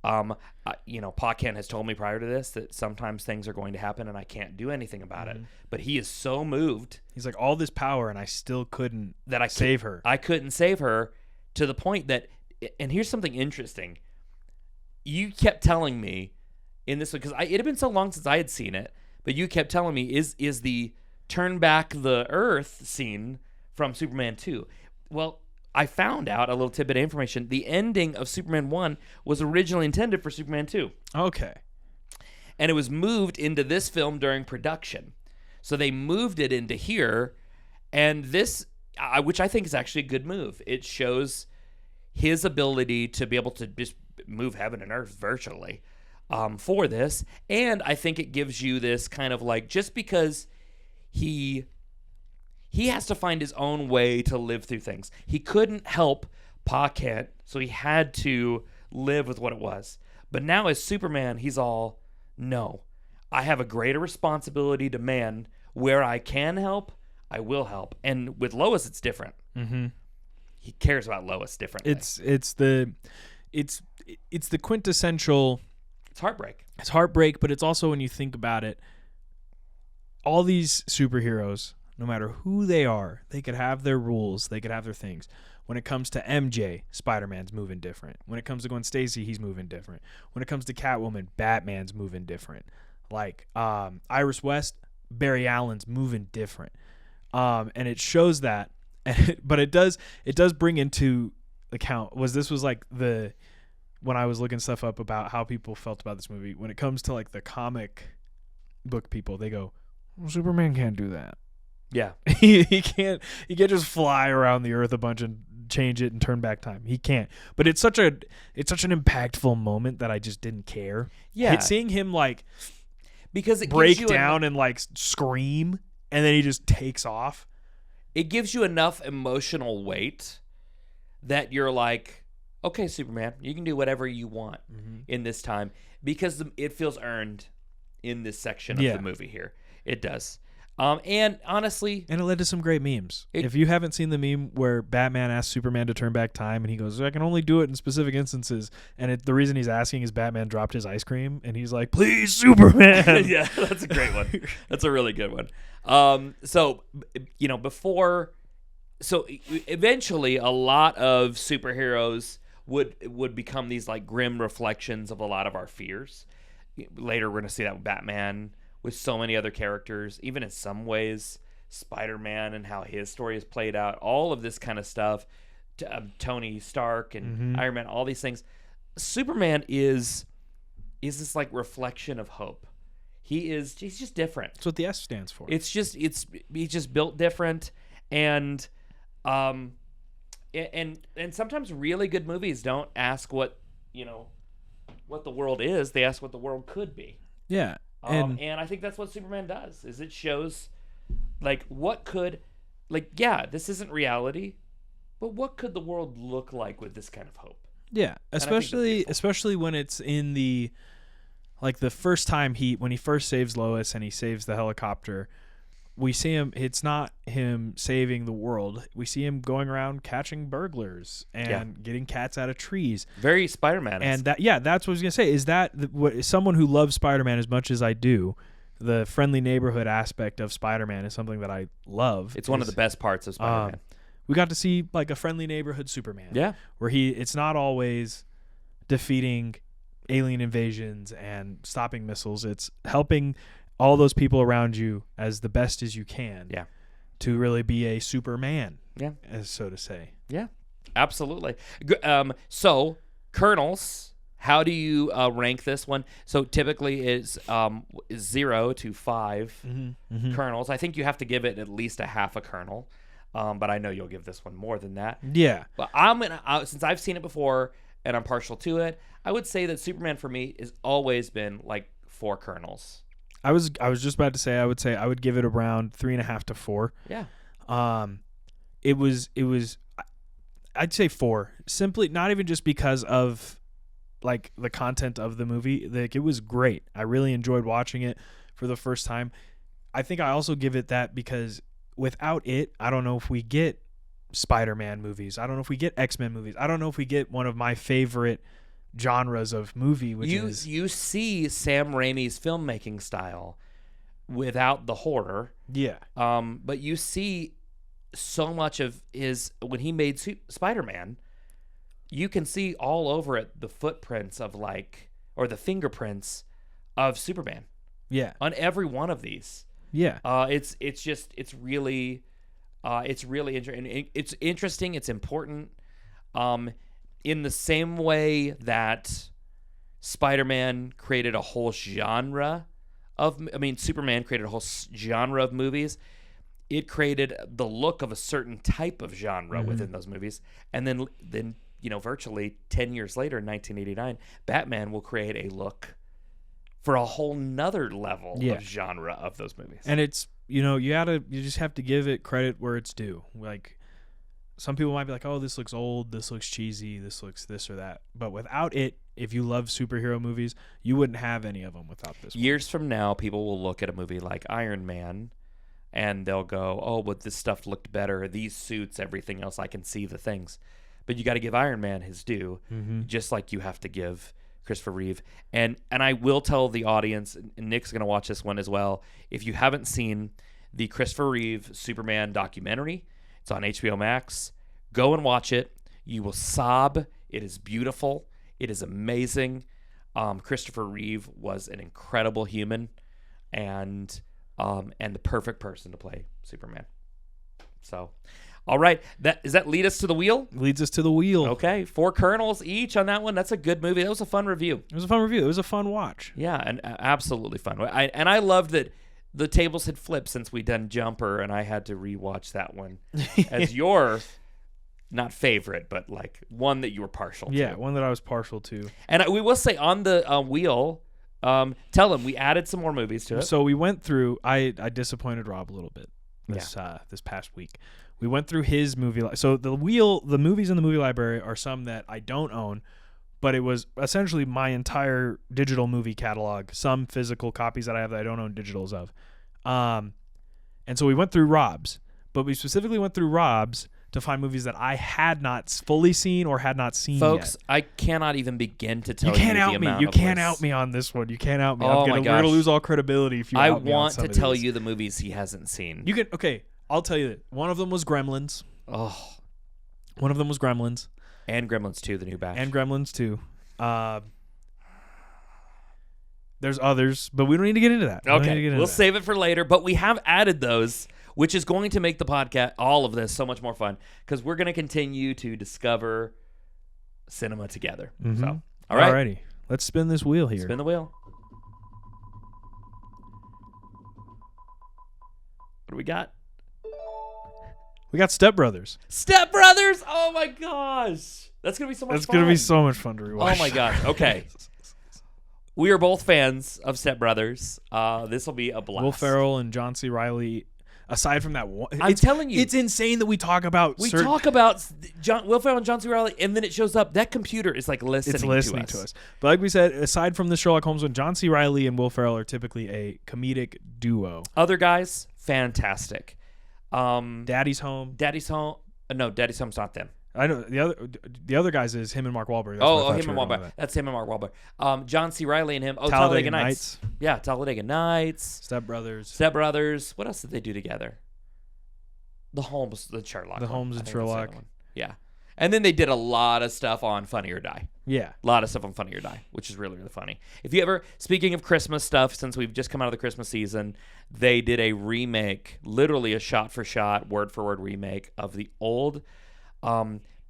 Pa Kent has told me prior to this that sometimes things are going to happen and I can't do anything about it. But he is so moved. He's like, all this power, and I still couldn't that save her. I couldn't save her, to the point that, and here's something interesting. You kept telling me in this one, because it had been so long since I had seen it, but you kept telling me, is the turn back the earth scene from Superman 2. Well, I found out a little tidbit of information. The ending of Superman 1 was originally intended for Superman 2. Okay. And it was moved into this film during production. So they moved it into here. And this, which I think is actually a good move. It shows his ability to be able to just move heaven and earth virtually for this. And I think it gives you this kind of like, just because he has to find his own way to live through things. He couldn't help Pa Kent, so he had to live with what it was. But now as Superman, he's all, no, I have a greater responsibility to man. Where I can help, I will help. And with Lois, it's different. Mm-hmm. He cares about Lois differently. It's the quintessential. It's heartbreak. It's heartbreak, but it's also, when you think about it, all these superheroes, no matter who they are, they could have their rules. They could have their things. When it comes to MJ, Spider-Man's moving different. When it comes to Gwen Stacy, he's moving different. When it comes to Catwoman, Batman's moving different. Like Iris West, Barry Allen's moving different. And it shows that. But it does bring into account, when I was looking stuff up about how people felt about this movie, when it comes to like the comic book people, they go, well, Superman can't do that. Yeah. he can't just fly around the earth a bunch and change it and turn back time. He can't. But it's such an impactful moment that I just didn't care. Yeah. Seeing him like because it break gives you down and like scream, and then he just takes off. It gives you enough emotional weight that you're like, okay, Superman, you can do whatever you want in this time because it feels earned in this section of the movie here. It does. And honestly, and it led to some great memes. If you haven't seen the meme where Batman asks Superman to turn back time, and he goes, "I can only do it in specific instances," and the reason he's asking is Batman dropped his ice cream, and he's like, "Please, Superman." Yeah, that's a great one. That's a really good one. So eventually, a lot of superheroes would become these like grim reflections of a lot of our fears. Later, we're going to see that with Batman, with so many other characters, even in some ways, Spider-Man and how his story is played out, all of this kind of stuff, Tony Stark and Iron Man, all these things. Superman is this like reflection of hope. He's just different. That's what the S stands for. He's just built different, and sometimes really good movies don't ask what the world is. They ask what the world could be. Yeah. And I think that's what Superman does, is it shows like what could, like, yeah, this isn't reality, but what could the world look like with this kind of hope? Yeah, especially when it's in the, like, the first time when he first saves Lois and he saves the helicopter, we see him, it's not him saving the world. We see him going around catching burglars and getting cats out of trees. Very Spider-Man. And that's what I was going to say. Is that someone who loves Spider-Man as much as I do, the friendly neighborhood aspect of Spider-Man is something that I love. It's one of the best parts of Spider-Man. We got to see like a friendly neighborhood Superman. Yeah. Where it's not always defeating alien invasions and stopping missiles. It's helping all those people around you as the best as you can. Yeah. To really be a Superman. Yeah. As so to say. Yeah. Absolutely. So kernels, how do you rank this one? So typically is 0 to 5 kernels. I think you have to give it at least a half a kernel. But I know you'll give this one more than that. Yeah. But since I've seen it before and I'm partial to it, I would say that Superman for me has always been like 4 kernels. I was just about to say I would give it around 3.5 to 4. Yeah. It was I'd say 4. Simply not even just because of like the content of the movie. Like, it was great. I really enjoyed watching it for the first time. I think I also give it that because without it, I don't know if we get Spider-Man movies. I don't know if we get X-Men movies. I don't know if we get one of my favorite genres of movie, which is you see Sam Raimi's filmmaking style without the horror. Yeah. But you see so much of his when he made Spider-Man, you can see all over it the footprints of or the fingerprints of Superman. Yeah. On every one of these. Yeah. It's really interesting. It's interesting. It's important. In the same way that Spider-Man created a whole genre Superman created a whole genre of movies. It created the look of a certain type of genre within those movies. And then virtually 10 years later in 1989, Batman will create a look for a whole nother level of genre of those movies. And it's, you just have to give it credit where it's due. Like, some people might be like, oh, this looks old, this looks cheesy, this looks this or that. But without it, if you love superhero movies, you wouldn't have any of them without this one. Years from now, people will look at a movie like Iron Man and they'll go, oh, but this stuff looked better. These suits, everything else, I can see the things. But you got to give Iron Man his due, just like you have to give Christopher Reeve. And I will tell the audience, and Nick's going to watch this one as well, if you haven't seen the Christopher Reeve Superman documentary, it's on HBO Max. Go and watch it. You will sob. It is beautiful. It is amazing. Christopher Reeve was an incredible human and the perfect person to play Superman. So, all right. Does that lead us to the wheel? Leads us to the wheel. Okay. 4 kernels each on that one. That's a good movie. That was a fun review. It was a fun review. It was a fun watch. Yeah, and absolutely fun. I loved that the tables had flipped since we done Jumper, and I had to rewatch that one as your not favorite, but like one that you were partial to. Yeah, one that I was partial to. And we will say on the wheel, tell them we added some more movies to it. So we went through. I disappointed Rob a little bit. this past week. We went through his movie. So the movies in the movie library are some that I don't own, but it was essentially my entire digital movie catalog. Some physical copies that I have that I don't own digitals of. And so we went through Rob's, but we specifically went through Rob's to find movies that I had not fully seen or had not seen Folks, yet. I cannot even begin to tell you can't the out me. amount You of can't lists. out me on this one. You can't out me. Oh my We're gosh. gonna lose all credibility if you I out me on want some to of tell these. you the movies he hasn't seen. You can I'll tell you that one of them was Gremlins. Oh, One of them was Gremlins. and Gremlins 2, the new batch. And Gremlins 2. There's others, but we don't need to get into that. Okay, we'll save it for later, but we have added those, which is going to make the podcast, all of this, so much more fun because we're going to continue to discover cinema together. Mm-hmm. So, all right. Alrighty. Let's spin this wheel here. Spin the wheel. What do we got? We got Step Brothers. Step Brothers! Oh my gosh. That's going to be so much fun. That's going to be so much fun to rewatch. Oh my gosh. Okay. We are both fans of Step Brothers. This will be a blast. Will Ferrell and John C. Reilly. Aside from that one, I'm telling you, it's insane that we talk about. Talk about Will Ferrell and John C. Reilly, and then it shows up. That computer is like listening to us. But like we said, aside from the Sherlock Holmes one, John C. Reilly and Will Ferrell are typically a comedic duo. Other guys, fantastic. Daddy's Home. Daddy's Home. No, Daddy's Home's not them. I know the other guys is him and Mark Wahlberg. That's Oh, him and Wahlberg. That's him and Mark Wahlberg. John C. Reilly and him. Oh, Talladega Nights. Yeah, Talladega Nights. Step Brothers. Step Brothers. What else did they do together? The Holmes, the Sherlock. The one. Holmes and Sherlock. Yeah. And then they did a lot of stuff on Funny or Die. Yeah. A lot of stuff on Funny or Die, which is really, really funny. If you ever, speaking of Christmas stuff, since we've just come out of the Christmas season, they did a remake, literally a shot-for-shot, word-for-word remake of the old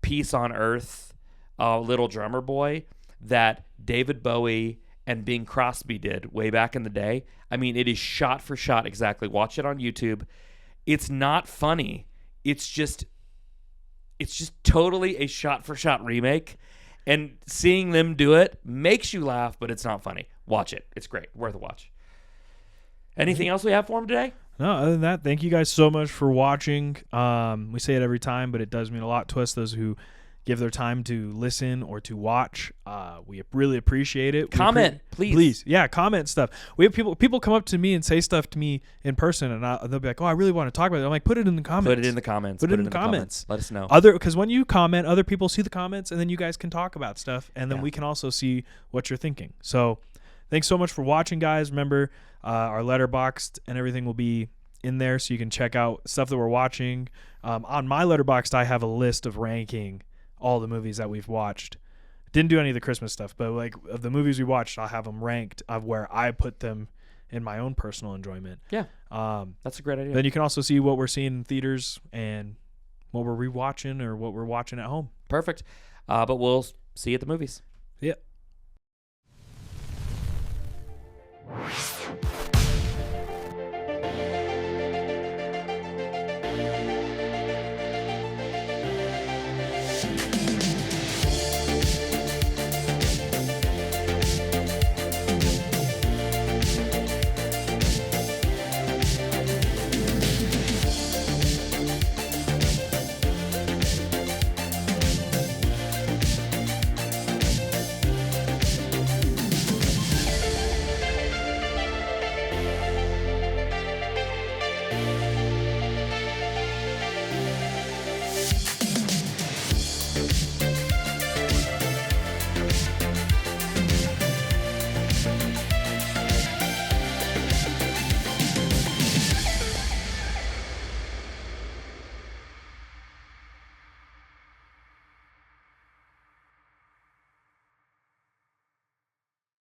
Peace on Earth Little Drummer Boy that David Bowie and Bing Crosby did way back in the day. I mean, it is shot-for-shot exactly. Watch it on YouTube. It's not funny. It's just totally a shot-for-shot remake. And seeing them do it makes you laugh, but it's not funny. Watch it. It's great. Worth a watch. Anything else we have for them today? No, other than that, thank you guys so much for watching. We say it every time, but it does mean a lot to us, those who give their time to listen or to watch. We really appreciate it. Comment, please. Please. Yeah, comment stuff. We have people come up to me and say stuff to me in person, and they'll be like, oh, I really want to talk about it. I'm like, put it in the comments. Put it in the comments. Put it in the comments. Let us know. Because when you comment, other people see the comments, and then you guys can talk about stuff, and then we can also see what you're thinking. So thanks so much for watching, guys. Remember, our Letterboxd and everything will be in there, so you can check out stuff that we're watching. On my Letterboxd, I have a list of ranking all the movies that we've watched. Didn't do any of the Christmas stuff, but like of the movies we watched, I'll have them ranked of where I put them in my own personal enjoyment. Yeah, that's a great idea. Then you can also see what we're seeing in theaters and what we're rewatching or what we're watching at home. Perfect. But we'll see you at the movies. Yeah.